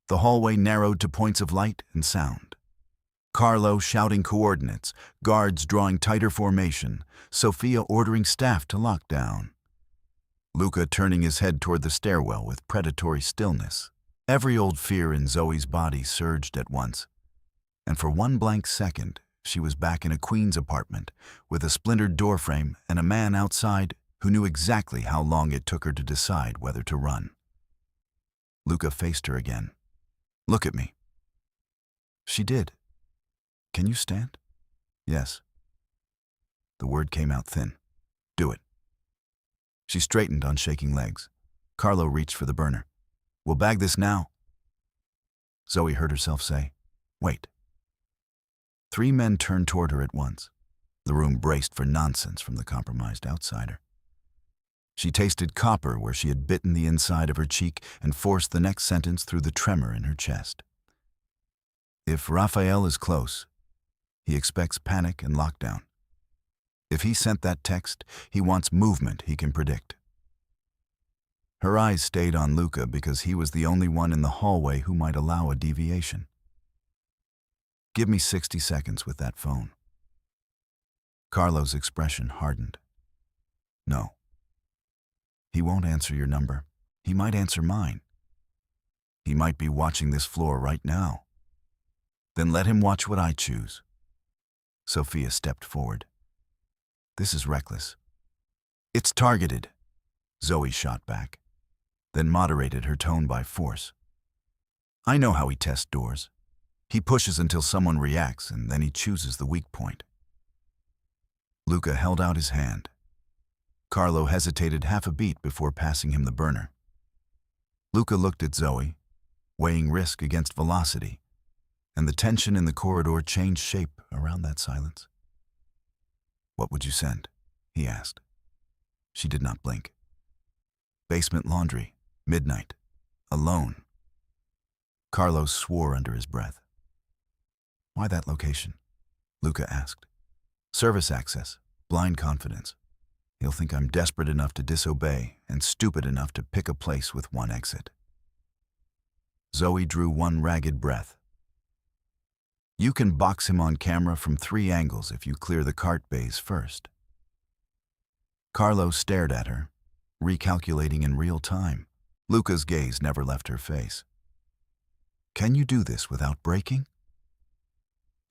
The hallway narrowed to points of light and sound. Carlo shouting coordinates, guards drawing tighter formation, Sophia ordering staff to lock down. Luca turning his head toward the stairwell with predatory stillness. Every old fear in Zoe's body surged at once, and for one blank second, she was back in a queen's apartment with a splintered doorframe and a man outside who knew exactly how long it took her to decide whether to run. Luca faced her again. Look at me. She did. Can you stand? Yes. The word came out thin. Do it. She straightened on shaking legs. Carlo reached for the burner. We'll bag this now. Zoe heard herself say, wait. 3 men turned toward her at once. The room braced for nonsense from the compromised outsider. She tasted copper where she had bitten the inside of her cheek and forced the next sentence through the tremor in her chest. If Raphael is close, he expects panic and lockdown. If he sent that text, he wants movement he can predict. Her eyes stayed on Luca because he was the only one in the hallway who might allow a deviation. Give me 60 seconds with that phone. Carlo's expression hardened. No. He won't answer your number. He might answer mine. He might be watching this floor right now. Then let him watch what I choose. Sophia stepped forward. This is reckless. It's targeted, Zoe shot back, then moderated her tone by force. I know how he tests doors. He pushes until someone reacts, and then he chooses the weak point. Luca held out his hand. Carlo hesitated half a beat before passing him the burner. Luca looked at Zoe, weighing risk against velocity, and the tension in the corridor changed shape around that silence. What would you send? He asked. She did not blink. Basement laundry, midnight, alone. Carlo swore under his breath. Why that location? Luca asked. Service access, blind confidence. He'll think I'm desperate enough to disobey and stupid enough to pick a place with one exit. Zoe drew one ragged breath. You can box him on camera from 3 angles if you clear the cart bays first. Carlo stared at her, recalculating in real time. Luca's gaze never left her face. Can you do this without breaking?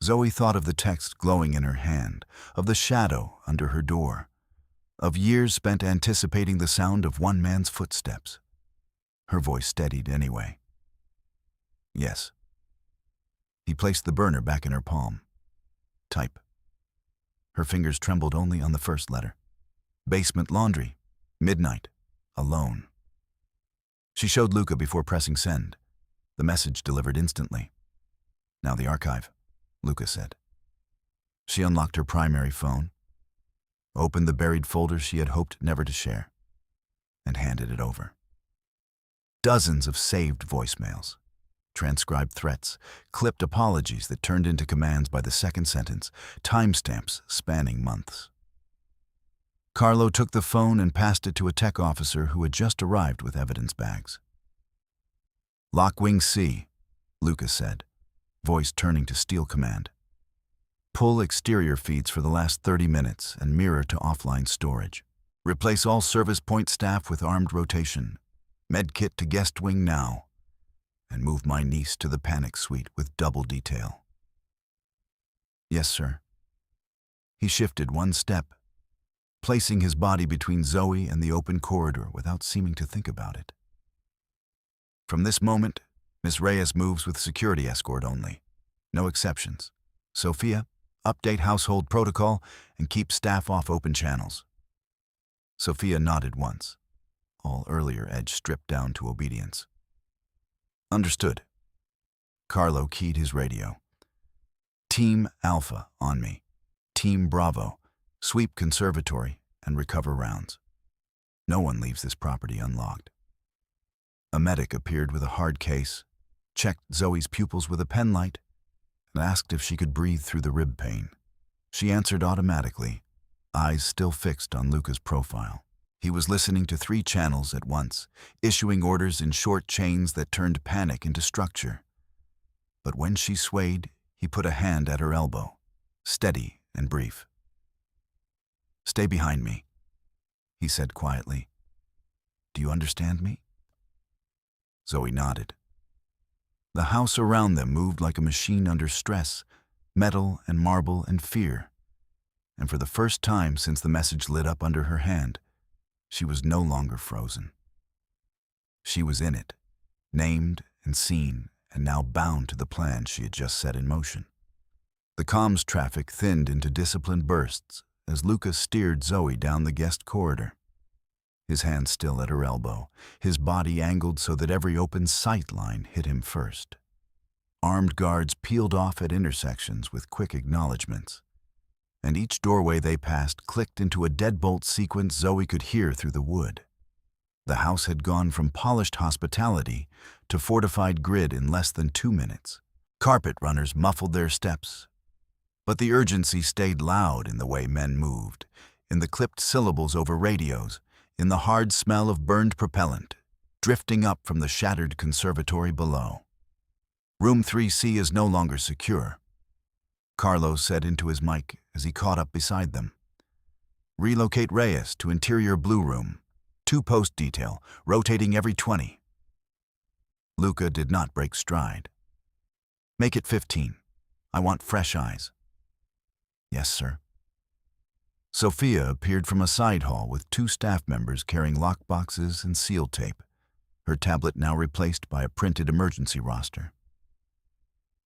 Zoe thought of the text glowing in her hand, of the shadow under her door, of years spent anticipating the sound of one man's footsteps. Her voice steadied anyway. Yes. He placed the burner back in her palm. Type. Her fingers trembled only on the first letter. Basement laundry, midnight, alone. She showed Luca before pressing send. The message delivered instantly. Now the archive, Luca said. She unlocked her primary phone, opened the buried folder she had hoped never to share, and handed it over. Dozens of saved voicemails, transcribed threats, clipped apologies that turned into commands by the second sentence, timestamps spanning months. Carlo took the phone and passed it to a tech officer who had just arrived with evidence bags. Lock wing C, Luca said, voice turning to steel command. Pull exterior feeds for the last 30 minutes and mirror to offline storage. Replace all service point staff with armed rotation. Medkit to guest wing now. And move my niece to the panic suite with double detail. Yes, sir. He shifted one step, placing his body between Zoe and the open corridor without seeming to think about it. From this moment, Miss Reyes moves with security escort only. No exceptions. Sophia, update household protocol and keep staff off open channels. Sophia nodded once, all earlier edge stripped down to obedience. Understood. Carlo keyed his radio. Team Alpha on me. Team Bravo, sweep conservatory and recover rounds. No one leaves this property unlocked. A medic appeared with a hard case, checked Zoe's pupils with a penlight, and asked if she could breathe through the rib pain. She answered automatically, eyes still fixed on Luca's profile. He was listening to 3 channels at once, issuing orders in short chains that turned panic into structure. But when she swayed, he put a hand at her elbow, steady and brief. Stay behind me, he said quietly. Do you understand me? Zoe nodded. The house around them moved like a machine under stress, metal and marble and fear. And for the first time since the message lit up under her hand, she was no longer frozen. She was in it, named and seen, and now bound to the plan she had just set in motion. The comms traffic thinned into disciplined bursts as Luca steered Zoe down the guest corridor. His hand still at her elbow, his body angled so that every open sight line hit him first. Armed guards peeled off at intersections with quick acknowledgments, and each doorway they passed clicked into a deadbolt sequence Zoe could hear through the wood. The house had gone from polished hospitality to fortified grid in less than 2 minutes. Carpet runners muffled their steps, but the urgency stayed loud in the way men moved, in the clipped syllables over radios, in the hard smell of burned propellant, drifting up from the shattered conservatory below. Room 3C is no longer secure, Carlos said into his mic as he caught up beside them. Relocate Reyes to interior blue room, 2-post detail, rotating every 20. Luca did not break stride. Make it 15. I want fresh eyes. Yes, sir. Sophia appeared from a side hall with 2 staff members carrying lockboxes and seal tape, her tablet now replaced by a printed emergency roster.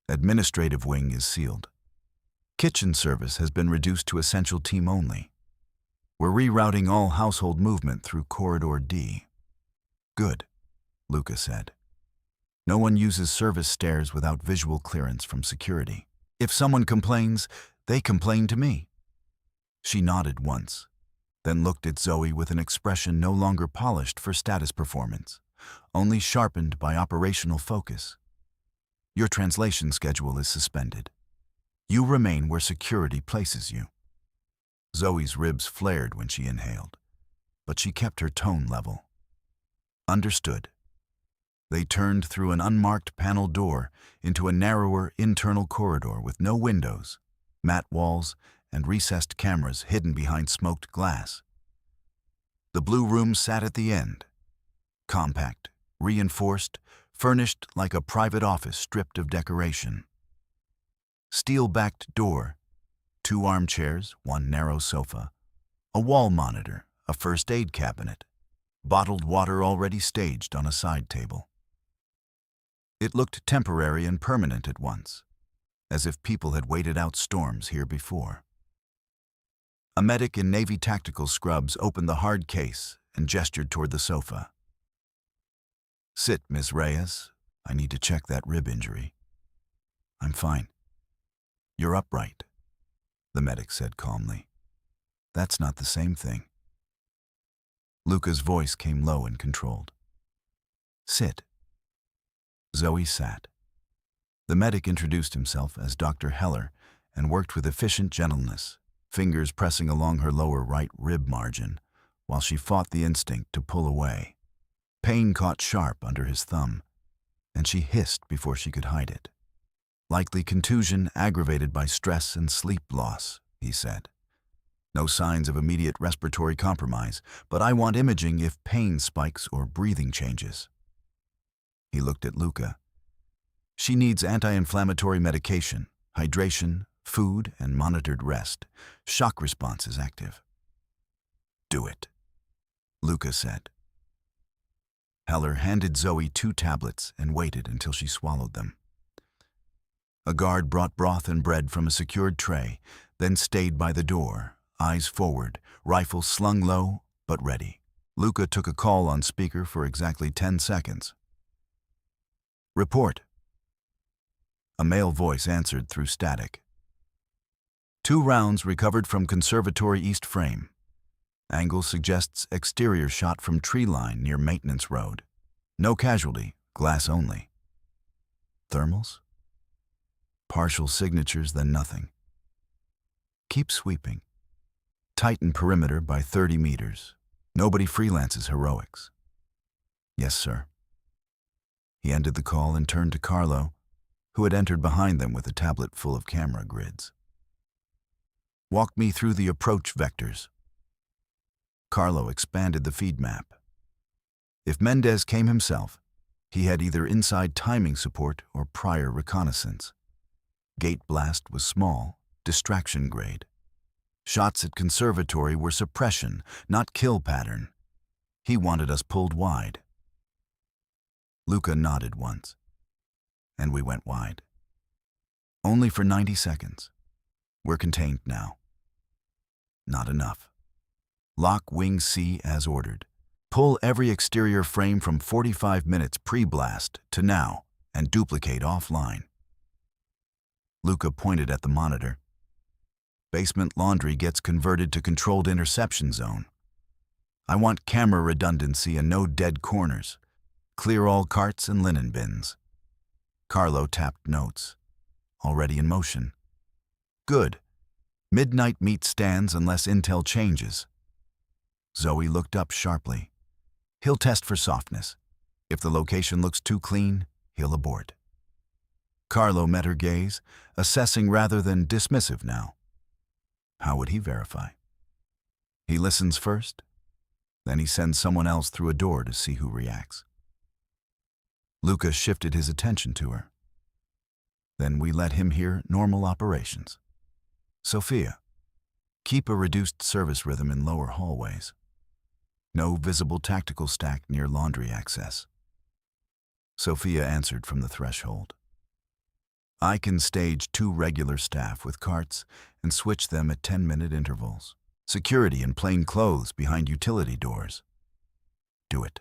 Administrative wing is sealed. Kitchen service has been reduced to essential team only. We're rerouting all household movement through Corridor D. Good, Luca said. No one uses service stairs without visual clearance from security. If someone complains, they complain to me. She nodded once, then looked at Zoe with an expression no longer polished for status performance, only sharpened by operational focus. Your translation schedule is suspended. You remain where security places you. Zoe's ribs flared when she inhaled, but she kept her tone level. Understood. They turned through an unmarked panel door into a narrower internal corridor with no windows, matte walls, and recessed cameras hidden behind smoked glass. The blue room sat at the end, compact, reinforced, furnished like a private office stripped of decoration. Steel-backed door, 2 armchairs, 1 narrow sofa, a wall monitor, a first aid cabinet, bottled water already staged on a side table. It looked temporary and permanent at once, as if people had waited out storms here before. A medic in Navy tactical scrubs opened the hard case and gestured toward the sofa. Sit, Miss Reyes. I need to check that rib injury. I'm fine. You're upright, the medic said calmly. That's not the same thing. Luca's voice came low and controlled. Sit. Zoe sat. The medic introduced himself as Dr. Heller and worked with efficient gentleness, fingers pressing along her lower right rib margin, while she fought the instinct to pull away. Pain caught sharp under his thumb, and she hissed before she could hide it. Likely contusion aggravated by stress and sleep loss, he said. No signs of immediate respiratory compromise, but I want imaging if pain spikes or breathing changes. He looked at Luca. She needs anti-inflammatory medication, hydration, food, and monitored rest. Shock response is active. Do it, Luca said. Heller handed Zoe 2 tablets and waited until she swallowed them. A guard brought broth and bread from a secured tray, then stayed by the door, eyes forward, rifle slung low but ready. Luca took a call on speaker for exactly 10 seconds. Report. A male voice answered through static. 2 rounds recovered from conservatory east frame. Angle suggests exterior shot from tree line near maintenance road. No casualty, glass only. Thermals? Partial signatures, then nothing. Keep sweeping. Tighten perimeter by 30 meters. Nobody freelances heroics. Yes, sir. He ended the call and turned to Carlo, who had entered behind them with a tablet full of camera grids. Walk me through the approach vectors. Carlo expanded the feed map. If Mendez came himself, he had either inside timing support or prior reconnaissance. Gate blast was small, distraction grade. Shots at conservatory were suppression, not kill pattern. He wanted us pulled wide. Luca nodded once, and we went wide. Only for 90 seconds. We're contained now. Not enough. Lock wing C as ordered. Pull every exterior frame from 45 minutes pre-blast to now and duplicate offline. Luca pointed at the monitor. Basement laundry gets converted to controlled interception zone. I want camera redundancy and no dead corners. Clear all carts and linen bins. Carlo tapped notes. Already in motion. Good. Midnight meat stands unless intel changes. Zoe looked up sharply. He'll test for softness. If the location looks too clean, he'll abort. Carlo met her gaze, assessing rather than dismissive now. How would he verify? He listens first, then he sends someone else through a door to see who reacts. Luca shifted his attention to her. Then we let him hear normal operations. Sophia, keep a reduced service rhythm in lower hallways. No visible tactical stack near laundry access. Sophia answered from the threshold. I can stage 2 regular staff with carts and switch them at 10-minute intervals. Security in plain clothes behind utility doors. Do it.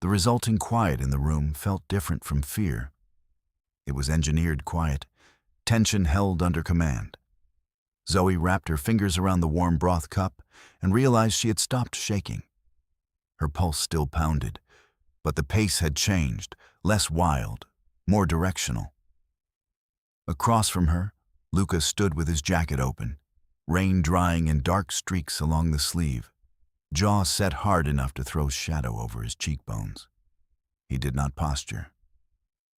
The resulting quiet in the room felt different from fear. It was engineered quiet, tension held under command. Zoe wrapped her fingers around the warm broth cup and realized she had stopped shaking. Her pulse still pounded, but the pace had changed, less wild, more directional. Across from her, Luca stood with his jacket open, rain drying in dark streaks along the sleeve, jaw set hard enough to throw shadow over his cheekbones. He did not posture.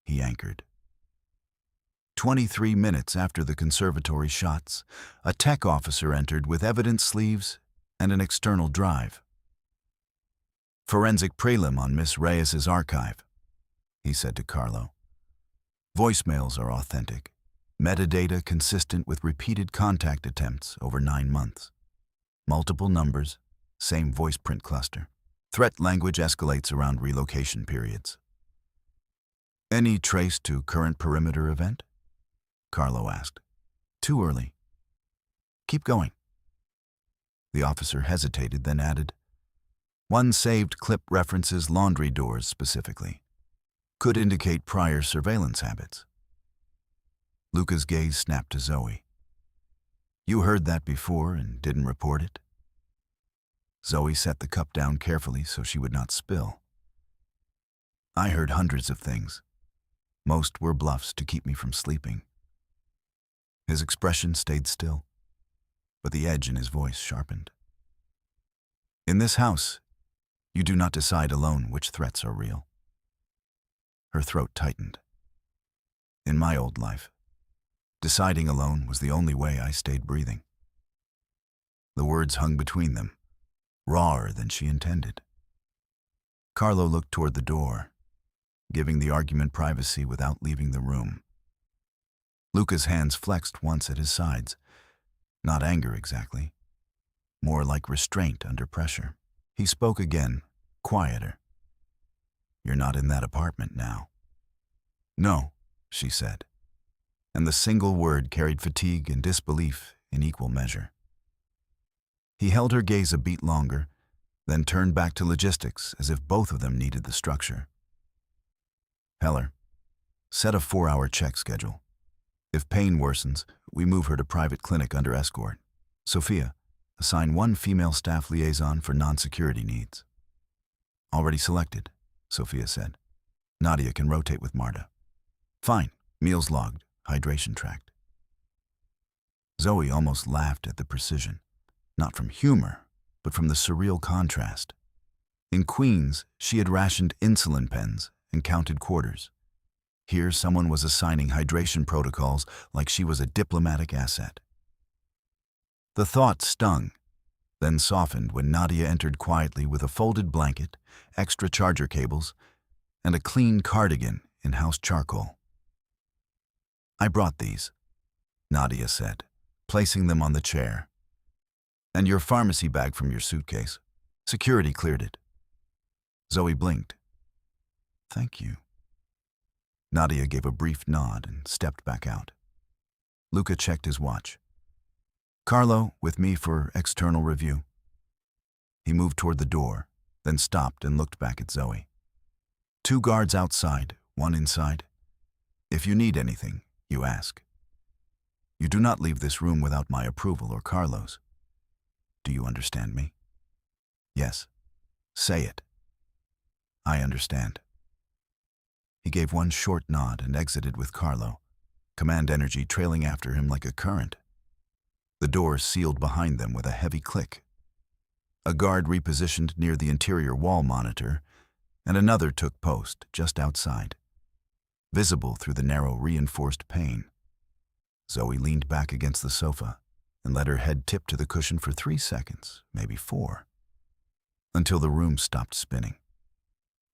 He anchored. 23 minutes after the conservatory shots, a tech officer entered with evidence sleeves and an external drive. Forensic prelim on Miss Reyes's archive, he said to Carlo. Voicemails are authentic. Metadata consistent with repeated contact attempts over 9 months. Multiple numbers, same voice print cluster. Threat language escalates around relocation periods. Any trace to current perimeter event? Carlo asked. Too early. Keep going. The officer hesitated, then added, one saved clip references laundry doors specifically. Could indicate prior surveillance habits. Luca's gaze snapped to Zoe. You heard that before and didn't report it? Zoe set the cup down carefully so she would not spill. I heard hundreds of things. Most were bluffs to keep me from sleeping. His expression stayed still, but the edge in his voice sharpened. In this house, you do not decide alone which threats are real. Her throat tightened. In my old life, deciding alone was the only way I stayed breathing. The words hung between them, rawer than she intended. Carlo looked toward the door, giving the argument privacy without leaving the room. Luca's hands flexed once at his sides, not anger exactly, more like restraint under pressure. He spoke again, quieter. You're not in that apartment now. No, she said, and the single word carried fatigue and disbelief in equal measure. He held her gaze a beat longer, then turned back to logistics as if both of them needed the structure. Heller, set a 4-hour check schedule. If pain worsens, we move her to private clinic under escort. Sophia, assign 1 female staff liaison for non-security needs. Already selected, Sophia said. Nadia can rotate with Marta. Fine, meals logged, hydration tracked. Zoe almost laughed at the precision, not from humor, but from the surreal contrast. In Queens, she had rationed insulin pens and counted quarters. Here, someone was assigning hydration protocols like she was a diplomatic asset. The thought stung, then softened when Nadia entered quietly with a folded blanket, extra charger cables, and a clean cardigan in house charcoal. I brought these, Nadia said, placing them on the chair. And your pharmacy bag from your suitcase. Security cleared it. Zoe blinked. Thank you. Nadia gave a brief nod and stepped back out. Luca checked his watch. Carlo, with me for external review. He moved toward the door, then stopped and looked back at Zoe. 2 guards outside, 1 inside. If you need anything, you ask. You do not leave this room without my approval or Carlo's. Do you understand me? Yes. Say it. I understand. He gave one short nod and exited with Carlo, command energy trailing after him like a current. The doors sealed behind them with a heavy click. A guard repositioned near the interior wall monitor, and another took post just outside, visible through the narrow reinforced pane. Zoe leaned back against the sofa and let her head tip to the cushion for 3 seconds, maybe 4, until the room stopped spinning.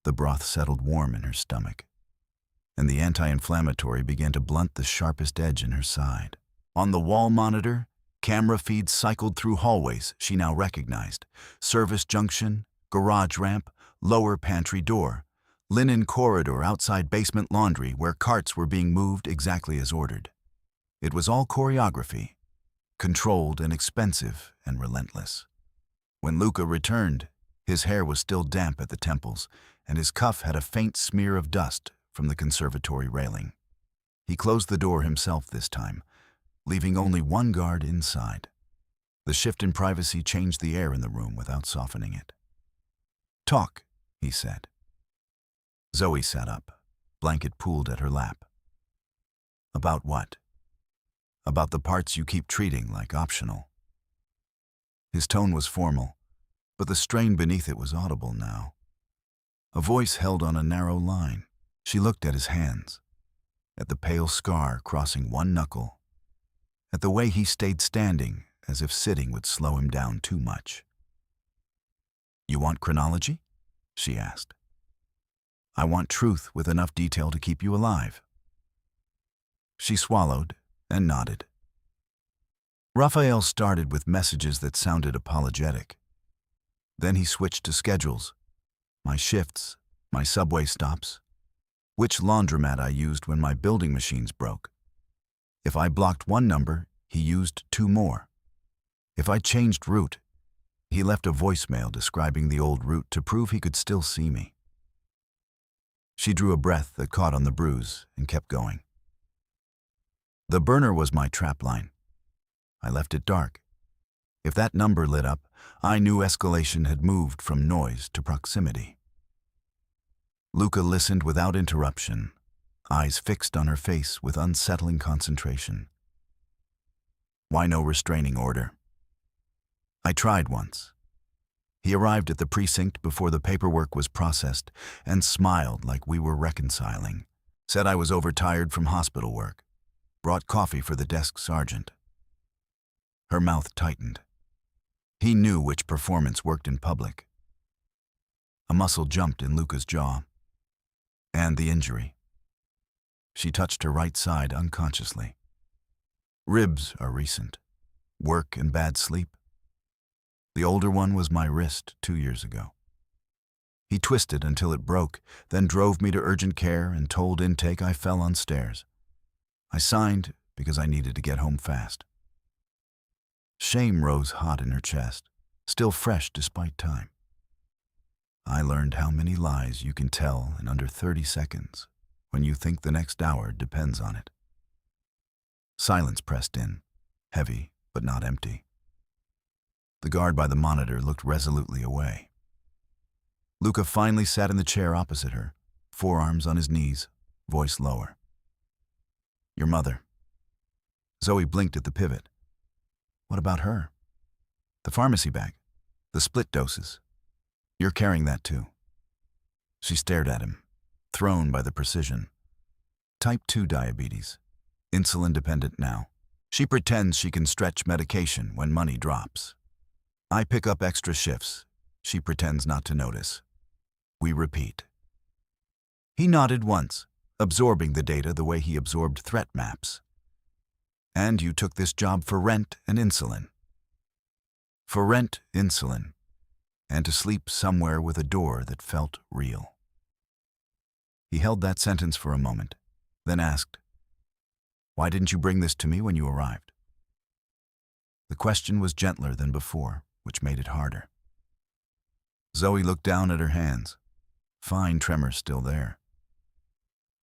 The broth settled warm in her stomach, and the anti-inflammatory began to blunt the sharpest edge in her side. On the wall monitor, camera feeds cycled through hallways she now recognized: service junction, garage ramp, lower pantry door, linen corridor outside basement laundry where carts were being moved exactly as ordered. It was all choreography, controlled and expensive and relentless. When Luca returned, his hair was still damp at the temples, and his cuff had a faint smear of dust from the conservatory railing. He closed the door himself this time, leaving only one guard inside. The shift in privacy changed the air in the room without softening it. "Talk," he said. Zoe sat up, blanket pulled at her lap. "About what?" "About the parts you keep treating like optional." His tone was formal, but the strain beneath it was audible now. A voice held on a narrow line. She looked at his hands, at the pale scar crossing one knuckle, at the way he stayed standing as if sitting would slow him down too much. "You want chronology?" she asked. "I want truth with enough detail to keep you alive." She swallowed and nodded. Raphael started with messages that sounded apologetic. Then he switched to schedules, my shifts, my subway stops, which laundromat I used when my building machines broke. If I blocked one number, he used 2 more. If I changed route, he left a voicemail describing the old route to prove he could still see me. She drew a breath that caught on the bruise and kept going. The burner was my trap line. I left it dark. If that number lit up, I knew escalation had moved from noise to proximity. Luca listened without interruption, eyes fixed on her face with unsettling concentration. "Why no restraining order?" "I tried once." He arrived at the precinct before the paperwork was processed and smiled like we were reconciling. Said I was overtired from hospital work. Brought coffee for the desk sergeant. Her mouth tightened. He knew which performance worked in public. A muscle jumped in Luca's jaw. And the injury. She touched her right side unconsciously. Ribs are recent. Work and bad sleep. The older one was my wrist 2 years ago. He twisted until it broke, then drove me to urgent care and told intake I fell on stairs. I signed because I needed to get home fast. Shame rose hot in her chest, still fresh despite time. I learned how many lies you can tell in under 30 seconds when you think the next hour depends on it. Silence pressed in, heavy but not empty. The guard by the monitor looked resolutely away. Luca finally sat in the chair opposite her, forearms on his knees, voice lower. "Your mother." Zoe blinked at the pivot. "What about her?" "The pharmacy bag, the split doses. You're carrying that too." She stared at him, thrown by the precision. Type 2 diabetes, insulin dependent now. She pretends she can stretch medication when money drops. I pick up extra shifts. She pretends not to notice. We repeat. He nodded once, absorbing the data the way he absorbed threat maps. "And you took this job for rent and insulin." "For rent, insulin, and to sleep somewhere with a door that felt real." He held that sentence for a moment, then asked, "Why didn't you bring this to me when you arrived?" The question was gentler than before, which made it harder. Zoe looked down at her hands, fine tremors still there.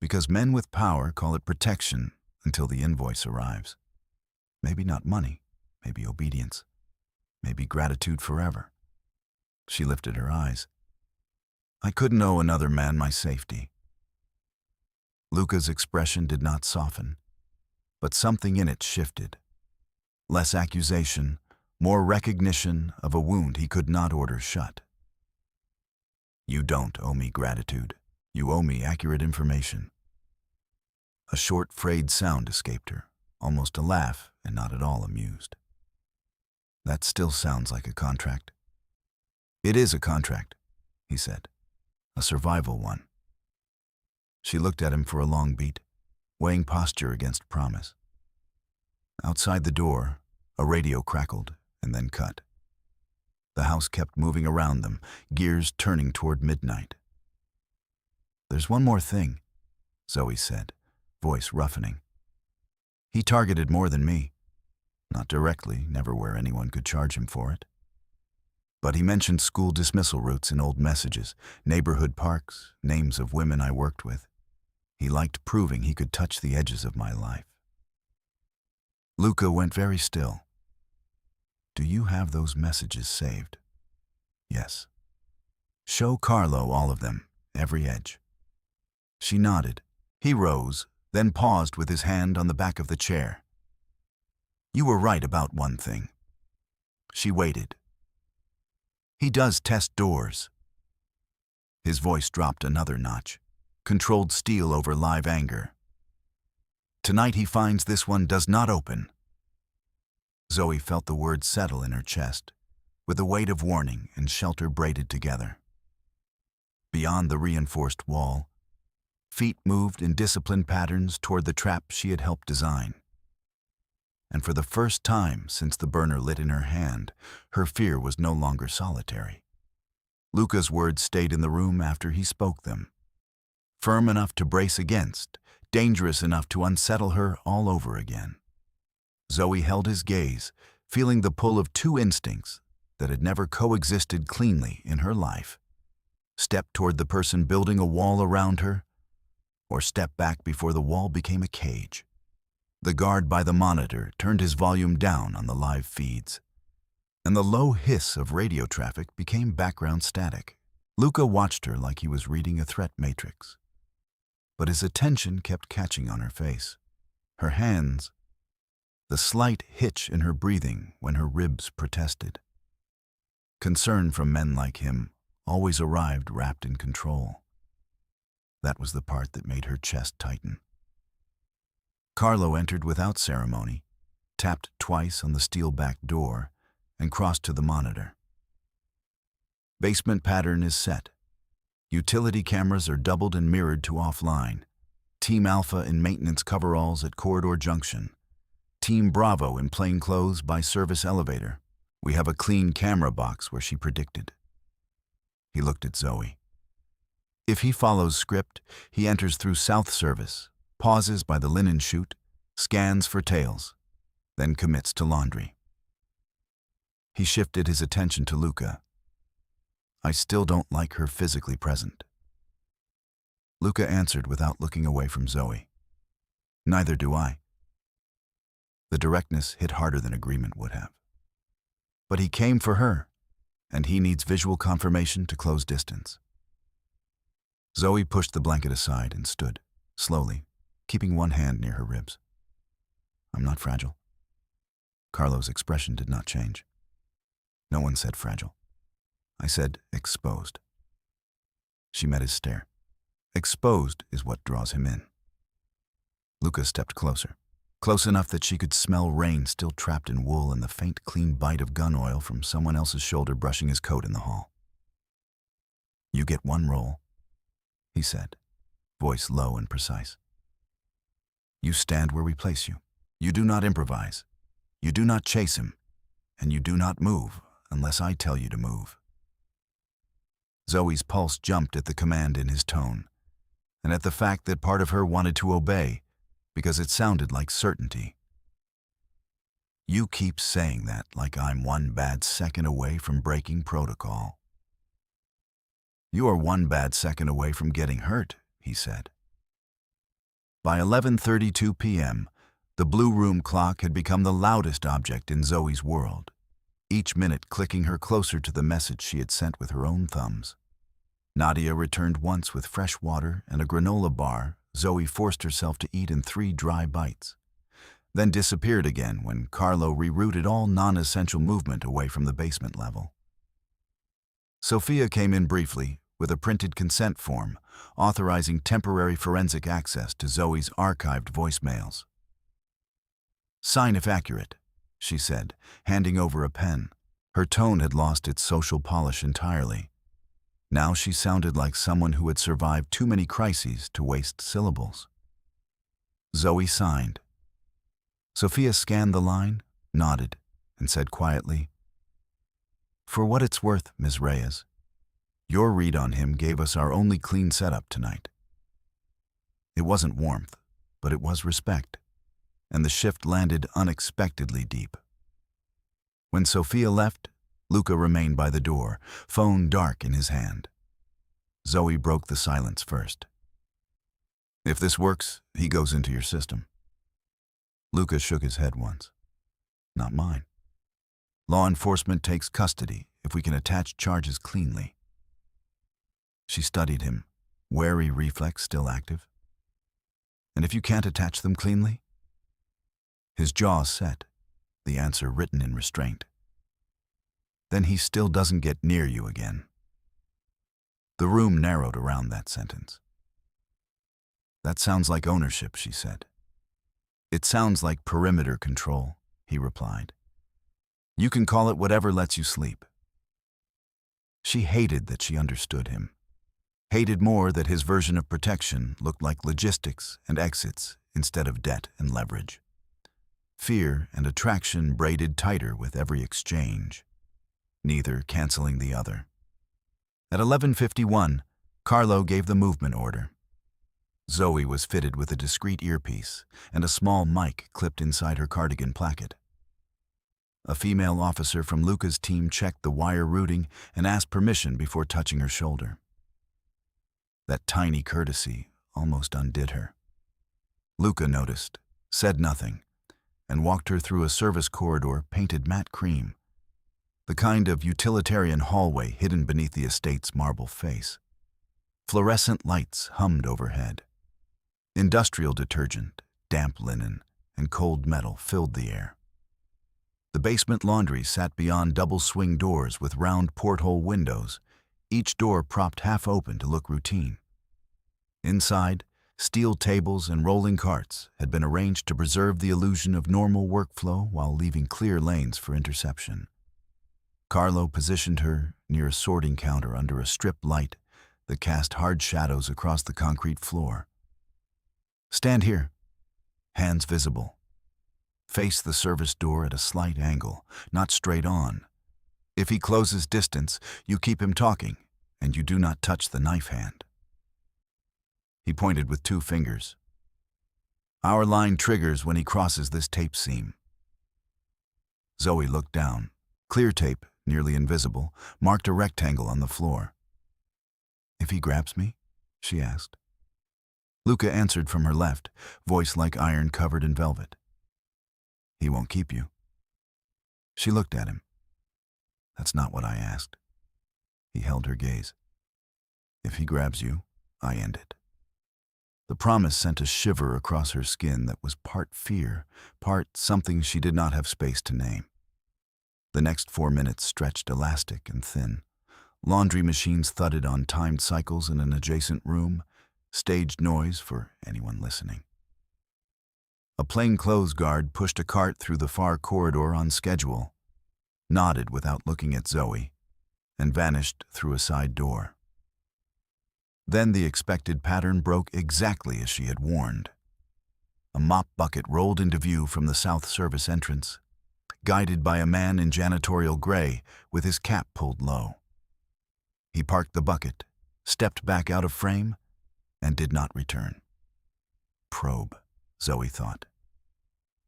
Because men with power call it protection until the invoice arrives. Maybe not money, maybe obedience, maybe gratitude forever. She lifted her eyes. I couldn't owe another man my safety. Luca's expression did not soften, but something in it shifted. Less accusation, more recognition of a wound he could not order shut. You don't owe me gratitude. You owe me accurate information. A short, frayed sound escaped her, almost a laugh and not at all amused. That still sounds like a contract. It is a contract, he said. A survival one. She looked at him for a long beat, weighing posture against promise. Outside the door, a radio crackled and then cut. The house kept moving around them, gears turning toward midnight. There's one more thing, Zoe said, voice roughening. He targeted more than me. Not directly, never where anyone could charge him for it. But he mentioned school dismissal routes in old messages, neighborhood parks, names of women I worked with. He liked proving he could touch the edges of my life. Luca went very still. Do you have those messages saved? Yes. Show Carlo all of them, every edge. She nodded. He rose, then paused with his hand on the back of the chair. You were right about one thing. She waited. He does test doors. His voice dropped another notch, controlled steel over live anger. Tonight he finds this one does not open. Zoe felt the words settle in her chest, with the weight of warning and shelter braided together. Beyond the reinforced wall, feet moved in disciplined patterns toward the trap she had helped design. And for the first time since the burner lit in her hand, her fear was no longer solitary. Luca's words stayed in the room after he spoke them. Firm enough to brace against, dangerous enough to unsettle her all over again. Zoe held his gaze, feeling the pull of two instincts that had never coexisted cleanly in her life. Step toward the person building a wall around her, or step back before the wall became a cage. The guard by the monitor turned his volume down on the live feeds, and the low hiss of radio traffic became background static. Luca watched her like he was reading a threat matrix. But his attention kept catching on her face, her hands, the slight hitch in her breathing when her ribs protested. Concern from men like him always arrived wrapped in control. That was the part that made her chest tighten. Carlo entered without ceremony, tapped twice on the steel-backed door, and crossed to the monitor. Basement pattern is set. Utility cameras are doubled and mirrored to offline. Team Alpha in maintenance coveralls at Corridor Junction. Team Bravo in plainclothes by service elevator. We have a clean camera box where she predicted. He looked at Zoe. If he follows script, he enters through South Service, pauses by the linen chute, scans for tails, then commits to laundry. He shifted his attention to Luca. I still don't like her physically present. Luca answered without looking away from Zoe. Neither do I. The directness hit harder than agreement would have. But he came for her, and he needs visual confirmation to close distance. Zoe pushed the blanket aside and stood, slowly, keeping one hand near her ribs. I'm not fragile. Carlo's expression did not change. No one said fragile. I said exposed. She met his stare. Exposed is what draws him in. Luca stepped closer, close enough that she could smell rain still trapped in wool and the faint, clean bite of gun oil from someone else's shoulder brushing his coat in the hall. You get one roll, he said, voice low and precise. You stand where we place you. You do not improvise. You do not chase him. And you do not move unless I tell you to move. Zoe's pulse jumped at the command in his tone, and at the fact that part of her wanted to obey because it sounded like certainty. You keep saying that like I'm one bad second away from breaking protocol. You are one bad second away from getting hurt, he said. By 11:32 p.m., The blue room clock had become the loudest object in Zoe's world, each minute clicking her closer to the message she had sent with her own thumbs. Nadia returned once with fresh water and a granola bar Zoe forced herself to eat in 3 dry bites, then disappeared again when Carlo rerouted all non-essential movement away from the basement level. Sophia came in briefly with a printed consent form authorizing temporary forensic access to Zoe's archived voicemails. "Sign if accurate," she said, handing over a pen. Her tone had lost its social polish entirely. Now she sounded like someone who had survived too many crises to waste syllables. Zoe signed. Sophia scanned the line, nodded, and said quietly, "For what it's worth, Ms. Reyes, your read on him gave us our only clean setup tonight." It wasn't warmth, but it was respect, and the shift landed unexpectedly deep. When Sophia left, Luca remained by the door, phone dark in his hand. Zoe broke the silence first. "If this works, he goes into your system." Luca shook his head once. "Not mine. Law enforcement takes custody if we can attach charges cleanly." She studied him, wary reflex still active. "And if you can't attach them cleanly?" His jaw set, the answer written in restraint. "Then he still doesn't get near you again." The room narrowed around that sentence. "That sounds like ownership," she said. "It sounds like perimeter control," he replied. "You can call it whatever lets you sleep." She hated that she understood him. Hated more that his version of protection looked like logistics and exits instead of debt and leverage. Fear and attraction braided tighter with every exchange, neither canceling the other. At 11:51, Carlo gave the movement order. Zoe was fitted with a discreet earpiece and a small mic clipped inside her cardigan placket. A female officer from Luca's team checked the wire routing and asked permission before touching her shoulder. That tiny courtesy almost undid her. Luca noticed, said nothing, and walked her through a service corridor painted matte cream, the kind of utilitarian hallway hidden beneath the estate's marble face. Fluorescent lights hummed overhead. Industrial detergent, damp linen, and cold metal filled the air. The basement laundry sat beyond double swing doors with round porthole windows, each door propped half open to look routine. Inside, steel tables and rolling carts had been arranged to preserve the illusion of normal workflow while leaving clear lanes for interception. Carlo positioned her near a sorting counter under a strip light that cast hard shadows across the concrete floor. "Stand here, hands visible. Face the service door at a slight angle, not straight on. If he closes distance, you keep him talking, and you do not touch the knife hand." He pointed with 2 fingers. "Our line triggers when he crosses this tape seam." Zoe looked down. Clear tape, nearly invisible, marked a rectangle on the floor. "If he grabs me?" she asked. Luca answered from her left, voice like iron covered in velvet. "He won't keep you." She looked at him. "That's not what I asked." He held her gaze. "If he grabs you, I end it." The promise sent a shiver across her skin that was part fear, part something she did not have space to name. The next 4 minutes stretched elastic and thin. Laundry machines thudded on timed cycles in an adjacent room, staged noise for anyone listening. A plainclothes guard pushed a cart through the far corridor on schedule, nodded without looking at Zoe, and vanished through a side door. Then the expected pattern broke exactly as she had warned. A mop bucket rolled into view from the south service entrance, guided by a man in janitorial gray with his cap pulled low. He parked the bucket, stepped back out of frame, and did not return. Probe, Zoe thought.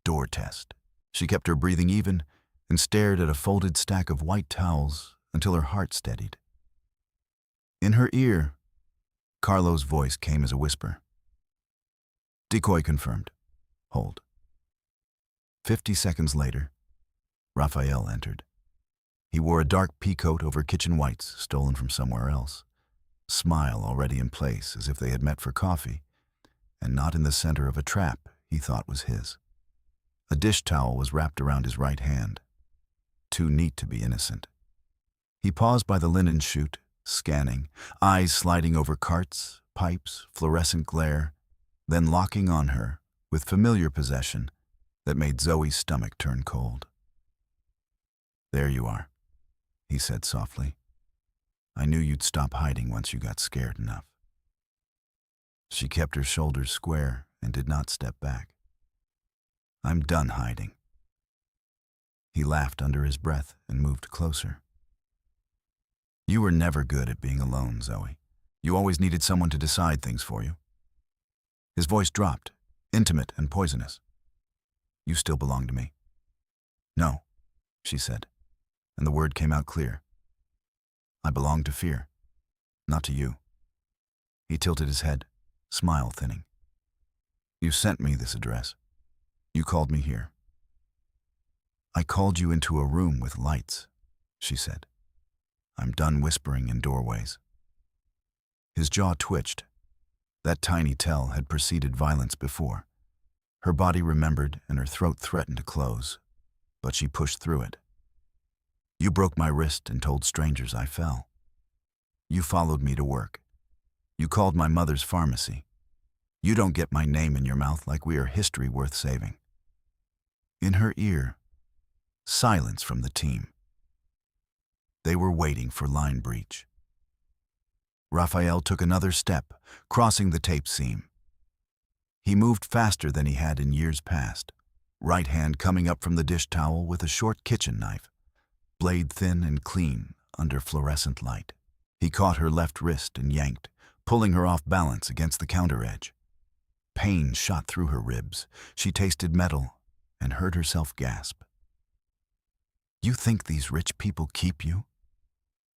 Door test. She kept her breathing even and stared at a folded stack of white towels until her heart steadied. In her ear, Carlo's voice came as a whisper. "Decoy confirmed. Hold." 50 seconds later, Raphael entered. He wore a dark peacoat over kitchen whites stolen from somewhere else, smile already in place as if they had met for coffee, and not in the center of a trap he thought was his. A dish towel was wrapped around his right hand, too neat to be innocent. He paused by the linen chute, scanning, eyes sliding over carts, pipes, fluorescent glare, then locking on her with familiar possession that made Zoe's stomach turn cold. "There you are," he said softly. "I knew you'd stop hiding once you got scared enough." She kept her shoulders square and did not step back. "I'm done hiding." He laughed under his breath and moved closer. "You were never good at being alone, Zoe. You always needed someone to decide things for you." His voice dropped, intimate and poisonous. "You still belong to me." "No," she said, and the word came out clear. "I belong to fear, not to you." He tilted his head, smile thinning. "You sent me this address. You called me here." "I called you into a room with lights," she said. "I'm done whispering in doorways." His jaw twitched. That tiny tell had preceded violence before. Her body remembered and her throat threatened to close, but she pushed through it. "You broke my wrist and told strangers I fell. You followed me to work. You called my mother's pharmacy. You don't get my name in your mouth like we are history worth saving." In her ear, silence from the team. They were waiting for line breach. Raphael took another step, crossing the tape seam. He moved faster than he had in years past, right hand coming up from the dish towel with a short kitchen knife, blade thin and clean under fluorescent light. He caught her left wrist and yanked, pulling her off balance against the counter edge. Pain shot through her ribs. She tasted metal and heard herself gasp. "You think these rich people keep you?"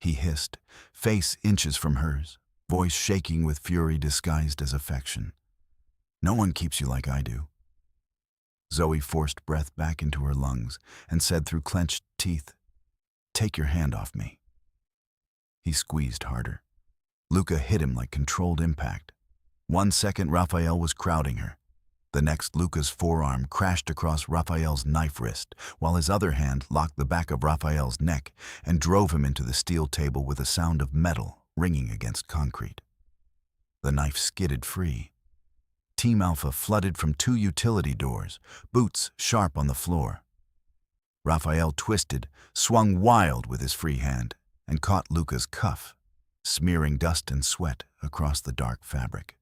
He hissed, face inches from hers, voice shaking with fury disguised as affection. "No one keeps you like I do." Zoe forced breath back into her lungs and said through clenched teeth, "Take your hand off me." He squeezed harder. Luca hit him like controlled impact. 1 second Raphael was crowding her. The next, Luca's forearm crashed across Raphael's knife wrist, while his other hand locked the back of Raphael's neck and drove him into the steel table with a sound of metal ringing against concrete. The knife skidded free. Team Alpha flooded from 2 utility doors, boots sharp on the floor. Raphael twisted, swung wild with his free hand, and caught Luca's cuff, smearing dust and sweat across the dark fabric.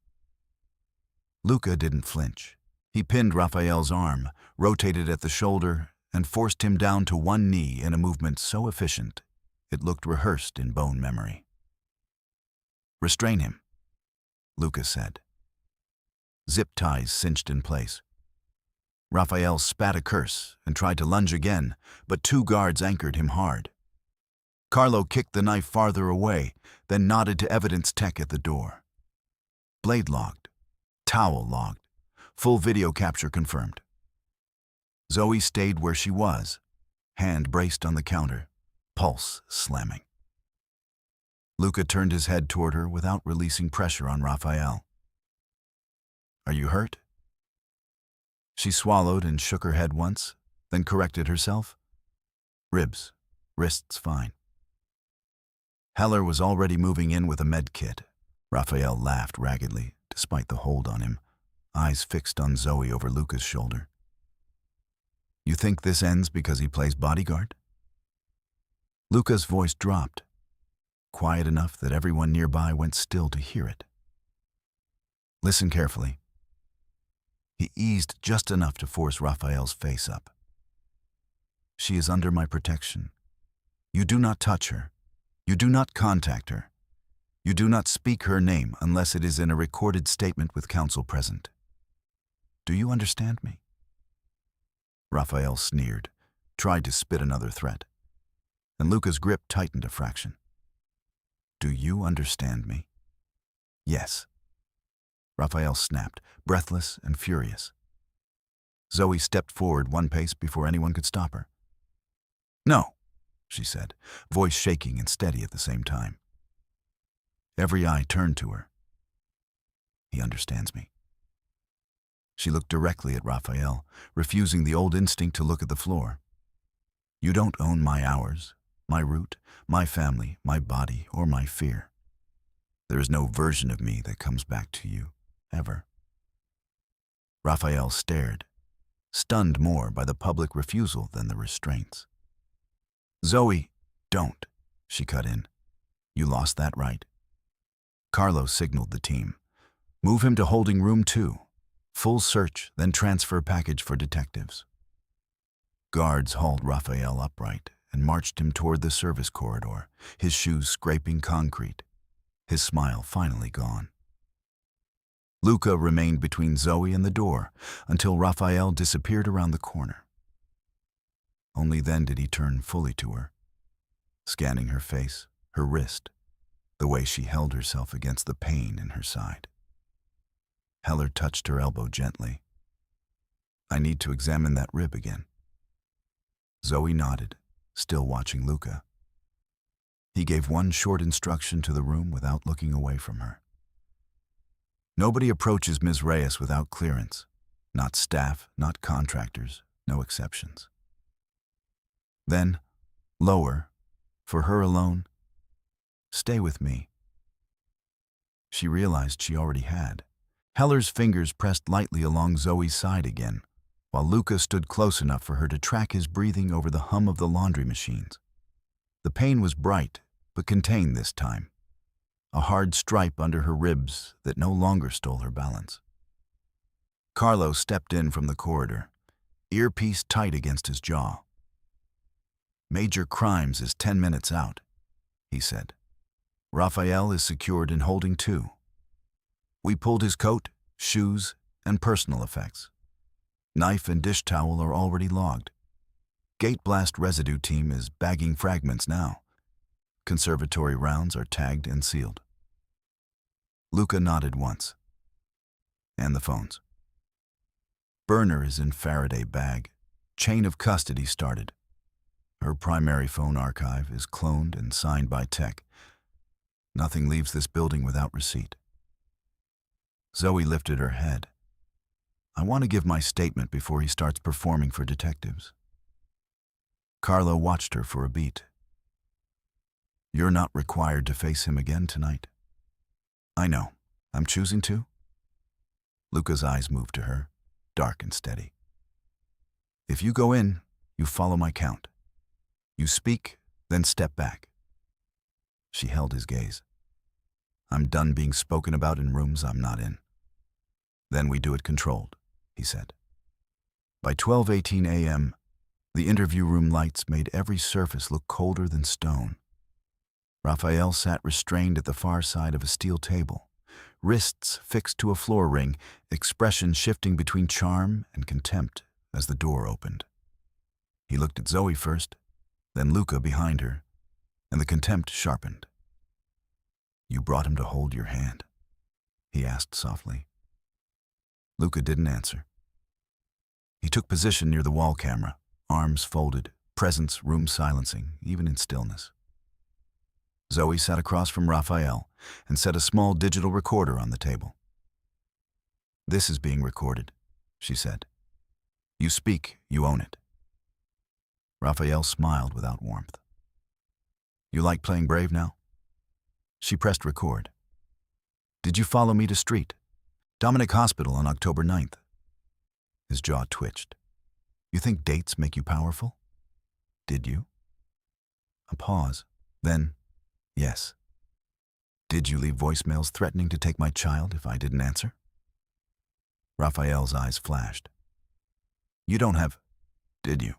Luca didn't flinch. He pinned Raphael's arm, rotated at the shoulder, and forced him down to one knee in a movement so efficient it looked rehearsed in bone memory. "Restrain him," Luca said. Zip ties cinched in place. Raphael spat a curse and tried to lunge again, but 2 guards anchored him hard. Carlo kicked the knife farther away, then nodded to evidence tech at the door. Blade logged, towel logged, full video capture confirmed. Zoe stayed where she was, hand braced on the counter, pulse slamming. Luca turned his head toward her without releasing pressure on Raphael. "Are you hurt?" She swallowed and shook her head once, then corrected herself. "Ribs, wrists fine." Heller was already moving in with a med kit. Raphael laughed raggedly, despite the hold on him, eyes fixed on Zoe over Luca's shoulder. "You think this ends because he plays bodyguard?" Luca's voice dropped, quiet enough that everyone nearby went still to hear it. "Listen carefully." He eased just enough to force Raphael's face up. "She is under my protection. You do not touch her. You do not contact her. You do not speak her name unless it is in a recorded statement with counsel present. Do you understand me?" Raphael sneered, tried to spit another threat, and Luca's grip tightened a fraction. "Do you understand me?" "Yes." Raphael snapped, breathless and furious. Zoe stepped forward one pace before anyone could stop her. "No," she said, voice shaking and steady at the same time. Every eye turned to her. He understands me. She looked directly at Raphael, refusing the old instinct to look at the floor. "You don't own my hours, my route, my family, my body, or my fear. There is no version of me that comes back to you, ever." Raphael stared, stunned more by the public refusal than the restraints. "Zoe, don't," she cut in. "You lost that right." Carlos signaled the team. "Move him to holding room 2. Full search, then transfer package for detectives." Guards hauled Raphael upright and marched him toward the service corridor, his shoes scraping concrete, his smile finally gone. Luca remained between Zoe and the door until Raphael disappeared around the corner. Only then did he turn fully to her, scanning her face, her wrist, the way she held herself against the pain in her side. Heller touched her elbow gently. "I need to examine that rib again." Zoe nodded, still watching Luca. He gave one short instruction to the room without looking away from her. "Nobody approaches Ms. Reyes without clearance. Not staff, not contractors, no exceptions." Then, lower, for her alone, "Stay with me." She realized she already had. Heller's fingers pressed lightly along Zoe's side again, while Luca stood close enough for her to track his breathing over the hum of the laundry machines. The pain was bright, but contained this time, a hard stripe under her ribs that no longer stole her balance. Carlo stepped in from the corridor, earpiece tight against his jaw. "Major Crimes is 10 minutes out," he said. "Raphael is secured in holding 2. We pulled his coat, shoes, and personal effects. Knife and dish towel are already logged. Gate blast residue team is bagging fragments now. Conservatory rounds are tagged and sealed." Luca nodded once. "And the phones?" "Burner is in Faraday bag. Chain of custody started. Her primary phone archive is cloned and signed by tech. Nothing leaves this building without receipt." Zoe lifted her head. "I want to give my statement before he starts performing for detectives." Carlo watched her for a beat. "You're not required to face him again tonight." "I know. I'm choosing to." Luca's eyes moved to her, dark and steady. "If you go in, you follow my count. You speak, then step back." She held his gaze. "I'm done being spoken about in rooms I'm not in." "Then we do it controlled," he said. By 12:18 a.m., the interview room lights made every surface look colder than stone. Raphael sat restrained at the far side of a steel table, wrists fixed to a floor ring, expression shifting between charm and contempt as the door opened. He looked at Zoe first, then Luca behind her, and the contempt sharpened. "You brought him to hold your hand?" he asked softly. Luca didn't answer. He took position near the wall camera, arms folded, presence room silencing, even in stillness. Zoe sat across from Raphael and set a small digital recorder on the table. "This is being recorded," she said. "You speak, you own it." Raphael smiled without warmth. "You like playing brave now?" She pressed record. "Did you follow me to street? Dominic Hospital on October 9th. His jaw twitched. "You think dates make you powerful?" "Did you?" A pause. Then, "Yes." "Did you leave voicemails threatening to take my child if I didn't answer?" Raphael's eyes flashed. "You don't have... Did you?"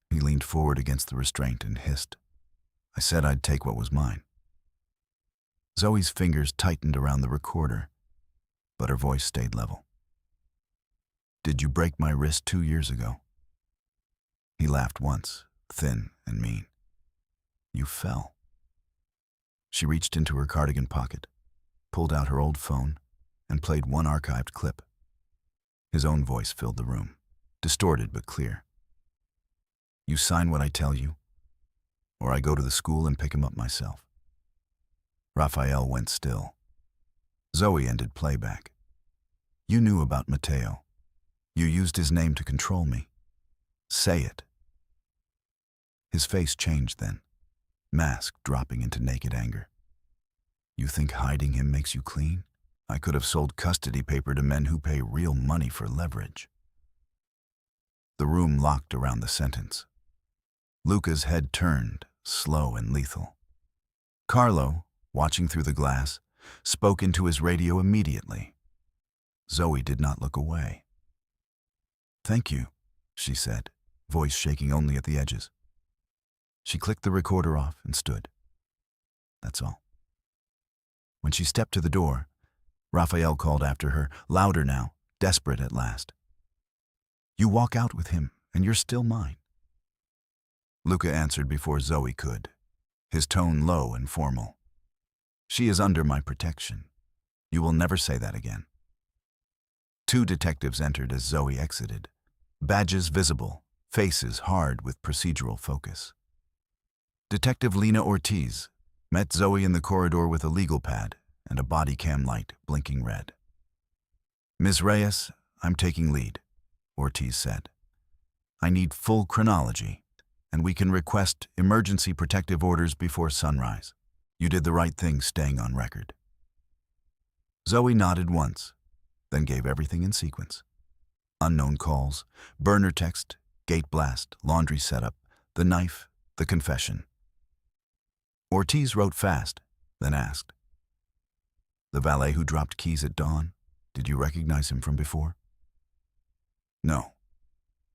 He leaned forward against the restraint and hissed. "I said I'd take what was mine." Zoe's fingers tightened around the recorder, but her voice stayed level. "Did you break my wrist 2 years ago?" He laughed once, thin and mean. "You fell." She reached into her cardigan pocket, pulled out her old phone, and played one archived clip. His own voice filled the room, distorted but clear. You sign what I tell you, or I go to the school and pick him up myself. Raphael went still. Zoe ended playback. You knew about Mateo. You used his name to control me. Say it. His face changed then, mask dropping into naked anger. You think hiding him makes you clean? I could have sold custody paper to men who pay real money for leverage. The room locked around the sentence. Luca's head turned, slow and lethal. Carlo, watching through the glass, spoke into his radio immediately. Zoe did not look away. Thank you, she said, voice shaking only at the edges. She clicked the recorder off and stood. That's all. When she stepped to the door, Raphael called after her, louder now, desperate at last. You walk out with him, and you're still mine. Luca answered before Zoe could, his tone low and formal. She is under my protection. You will never say that again. Two detectives entered as Zoe exited, badges visible, faces hard with procedural focus. Detective Lena Ortiz met Zoe in the corridor with a legal pad and a body cam light blinking red. Ms. Reyes, I'm taking lead, Ortiz said. I need full chronology, and we can request emergency protective orders before sunrise. You did the right thing staying on record. Zoe nodded once, then gave everything in sequence. Unknown calls, burner text, gate blast, laundry setup, the knife, the confession. Ortiz wrote fast, then asked, the valet who dropped keys at dawn, did you recognize him from before? No,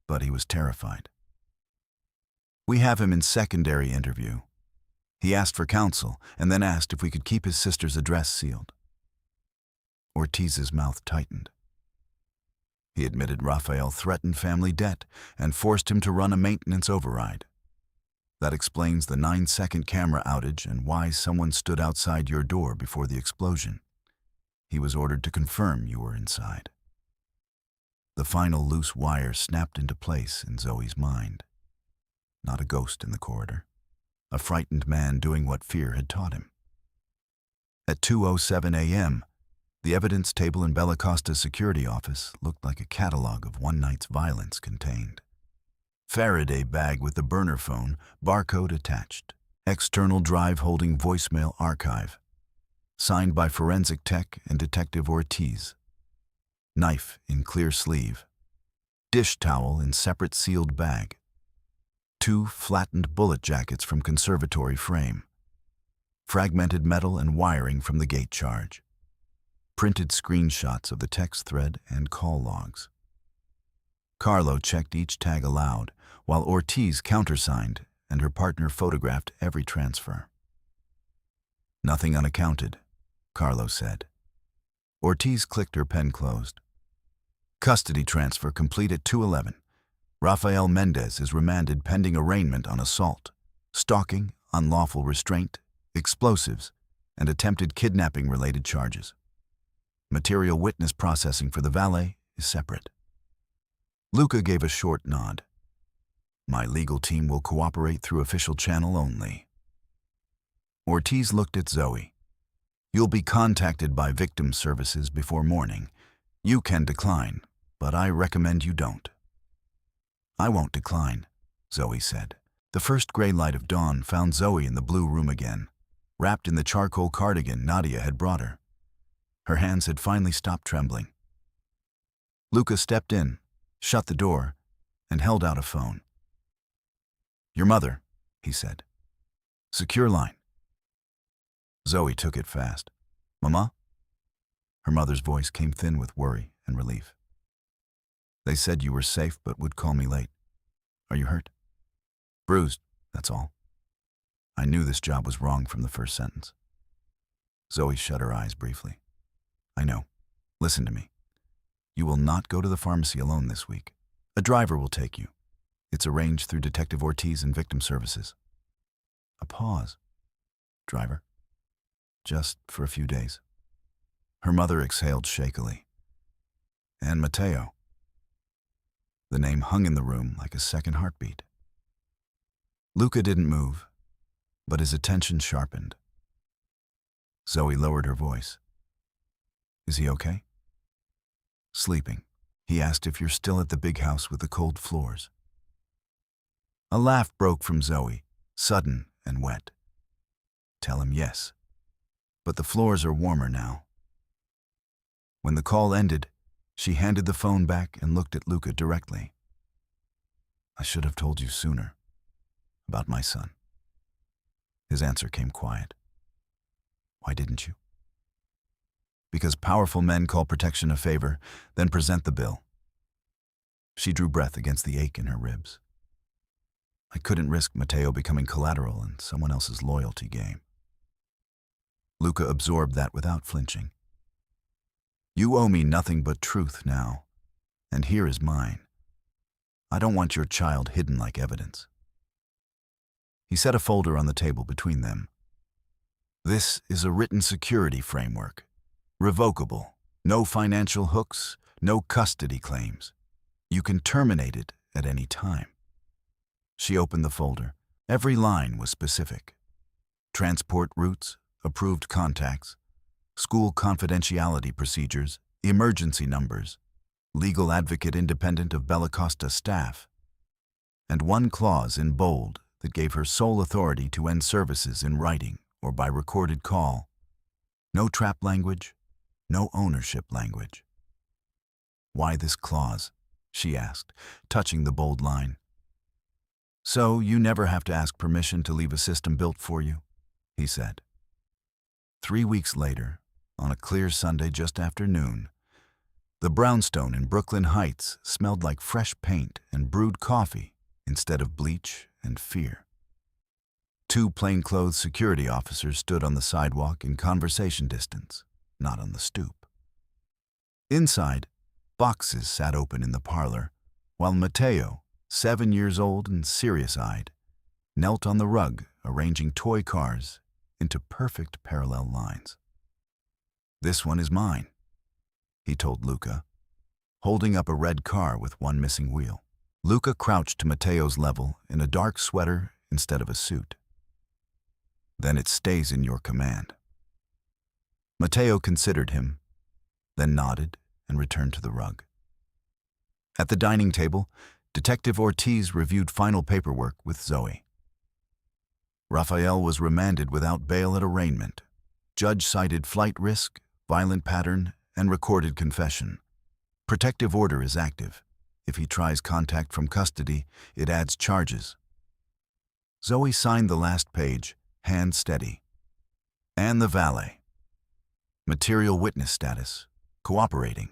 but he was terrified. We have him in secondary interview. He asked for counsel and then asked if we could keep his sister's address sealed. Ortiz's mouth tightened. He admitted Raphael threatened family debt and forced him to run a maintenance override. That explains the 9-second camera outage and why someone stood outside your door before the explosion. He was ordered to confirm you were inside. The final loose wire snapped into place in Zoe's mind. Not a ghost in the corridor. A frightened man doing what fear had taught him. At 2:07 a.m., the evidence table in Bella Costa's security office looked like a catalog of one night's violence contained. Faraday bag with the burner phone, barcode attached. External drive holding voicemail archive. Signed by forensic tech and Detective Ortiz. Knife in clear sleeve. Dish towel in separate sealed bag. 2 flattened bullet jackets from conservatory frame. Fragmented metal and wiring from the gate charge. Printed screenshots of the text thread and call logs. Carlo checked each tag aloud, while Ortiz countersigned and her partner photographed every transfer. Nothing unaccounted, Carlo said. Ortiz clicked her pen closed. Custody transfer complete at 2:11. Rafael Mendez is remanded pending arraignment on assault, stalking, unlawful restraint, explosives, and attempted kidnapping-related charges. Material witness processing for the valet is separate. Luca gave a short nod. My legal team will cooperate through official channel only. Ortiz looked at Zoe. You'll be contacted by victim services before morning. You can decline, but I recommend you don't. I won't decline, Zoe said. The first gray light of dawn found Zoe in the blue room again, wrapped in the charcoal cardigan Nadia had brought her. Her hands had finally stopped trembling. Luca stepped in, shut the door, and held out a phone. Your mother, he said. Secure line. Zoe took it fast. Mama? Her mother's voice came thin with worry and relief. They said you were safe but would call me late. Are you hurt? Bruised, that's all. I knew this job was wrong from the first sentence. Zoe shut her eyes briefly. I know. Listen to me. You will not go to the pharmacy alone this week. A driver will take you. It's arranged through Detective Ortiz and Victim Services. A pause. Driver? Just for a few days. Her mother exhaled shakily. And Mateo, The name hung in the room like a second heartbeat. Luca didn't move, but his attention sharpened. Zoe lowered her voice. Is he okay? Sleeping. He asked if you're still at the big house with the cold floors. A laugh broke from Zoe, sudden and wet. Tell him yes, but the floors are warmer now. When the call ended, she handed the phone back and looked at Luca directly. I should have told you sooner about my son. His answer came quiet. Why didn't you? Because powerful men call protection a favor, then present the bill. She drew breath against the ache in her ribs. I couldn't risk Matteo becoming collateral in someone else's loyalty game. Luca absorbed that without flinching. You owe me nothing but truth now, and here is mine. I don't want your child hidden like evidence. He set a folder on the table between them. This is a written security framework. Revocable. No financial hooks, no custody claims. You can terminate it at any time. She opened the folder. Every line was specific. Transport routes, approved contacts, school confidentiality procedures, emergency numbers, legal advocate independent of Bella Costa staff, and one clause in bold that gave her sole authority to end services in writing or by recorded call. No trap language, no ownership language. Why this clause? She asked, touching the bold line. So you never have to ask permission to leave a system built for you, he said. 3 weeks later, on a clear Sunday just after noon, the brownstone in Brooklyn Heights smelled like fresh paint and brewed coffee instead of bleach and fear. 2 plainclothes security officers stood on the sidewalk in conversation distance, not on the stoop. Inside, boxes sat open in the parlor, while Matteo, 7 years old and serious-eyed, knelt on the rug arranging toy cars into perfect parallel lines. This one is mine, he told Luca, holding up a red car with one missing wheel. Luca crouched to Matteo's level in a dark sweater instead of a suit. Then it stays in your command. Matteo considered him, then nodded and returned to the rug. At the dining table, Detective Ortiz reviewed final paperwork with Zoe. Raphael was remanded without bail at arraignment. Judge cited flight risk, violent pattern, and recorded confession. Protective order is active. If he tries contact from custody, it adds charges. Zoe signed the last page, hand steady. And the valet. Material witness status, cooperating.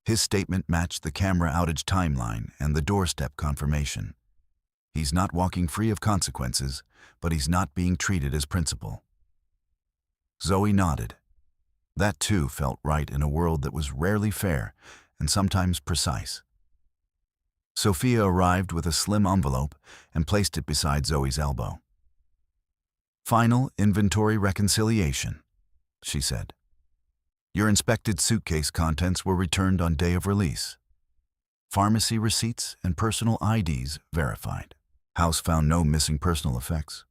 His statement matched the camera outage timeline and the doorstep confirmation. He's not walking free of consequences, but he's not being treated as principal. Zoe nodded. That too felt right in a world that was rarely fair and sometimes precise. Sophia arrived with a slim envelope and placed it beside Zoe's elbow. Final inventory reconciliation, she said. Your inspected suitcase contents were returned on day of release. Pharmacy receipts and personal IDs verified. House found no missing personal effects.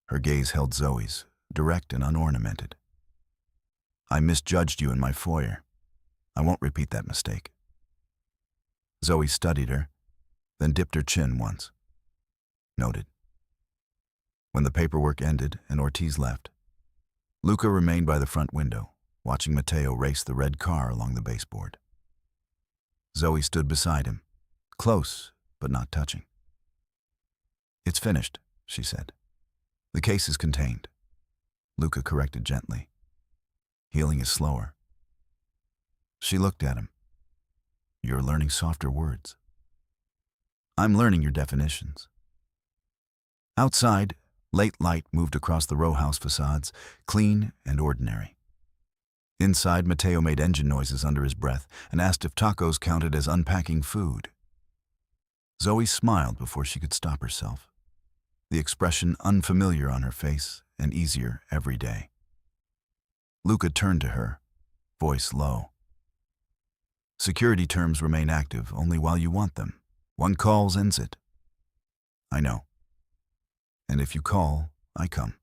Her gaze held Zoe's, direct and unornamented. I misjudged you in my foyer. I won't repeat that mistake. Zoe studied her, then dipped her chin once. Noted. When the paperwork ended and Ortiz left, Luca remained by the front window, watching Matteo race the red car along the baseboard. Zoe stood beside him, close but not touching. It's finished, she said. The case is contained. Luca corrected gently. Healing is slower. She looked at him. You're learning softer words. I'm learning your definitions. Outside, late light moved across the row house facades, clean and ordinary. Inside, Matteo made engine noises under his breath and asked if tacos counted as unpacking food. Zoe smiled before she could stop herself, the expression unfamiliar on her face and easier every day. Luca turned to her, voice low. Security terms remain active only while you want them. One call ends it. I know. And if you call, I come.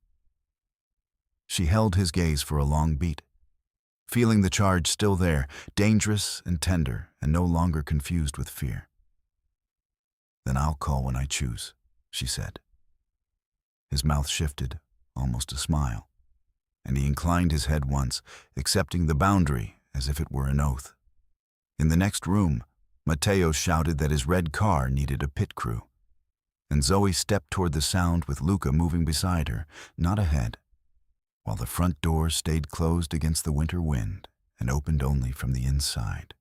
She held his gaze for a long beat, feeling the charge still there, dangerous and tender and no longer confused with fear. Then I'll call when I choose, she said. His mouth shifted, almost a smile, and he inclined his head once, accepting the boundary as if it were an oath. In the next room, Matteo shouted that his red car needed a pit crew, and Zoe stepped toward the sound with Luca moving beside her, not ahead, while the front door stayed closed against the winter wind and opened only from the inside.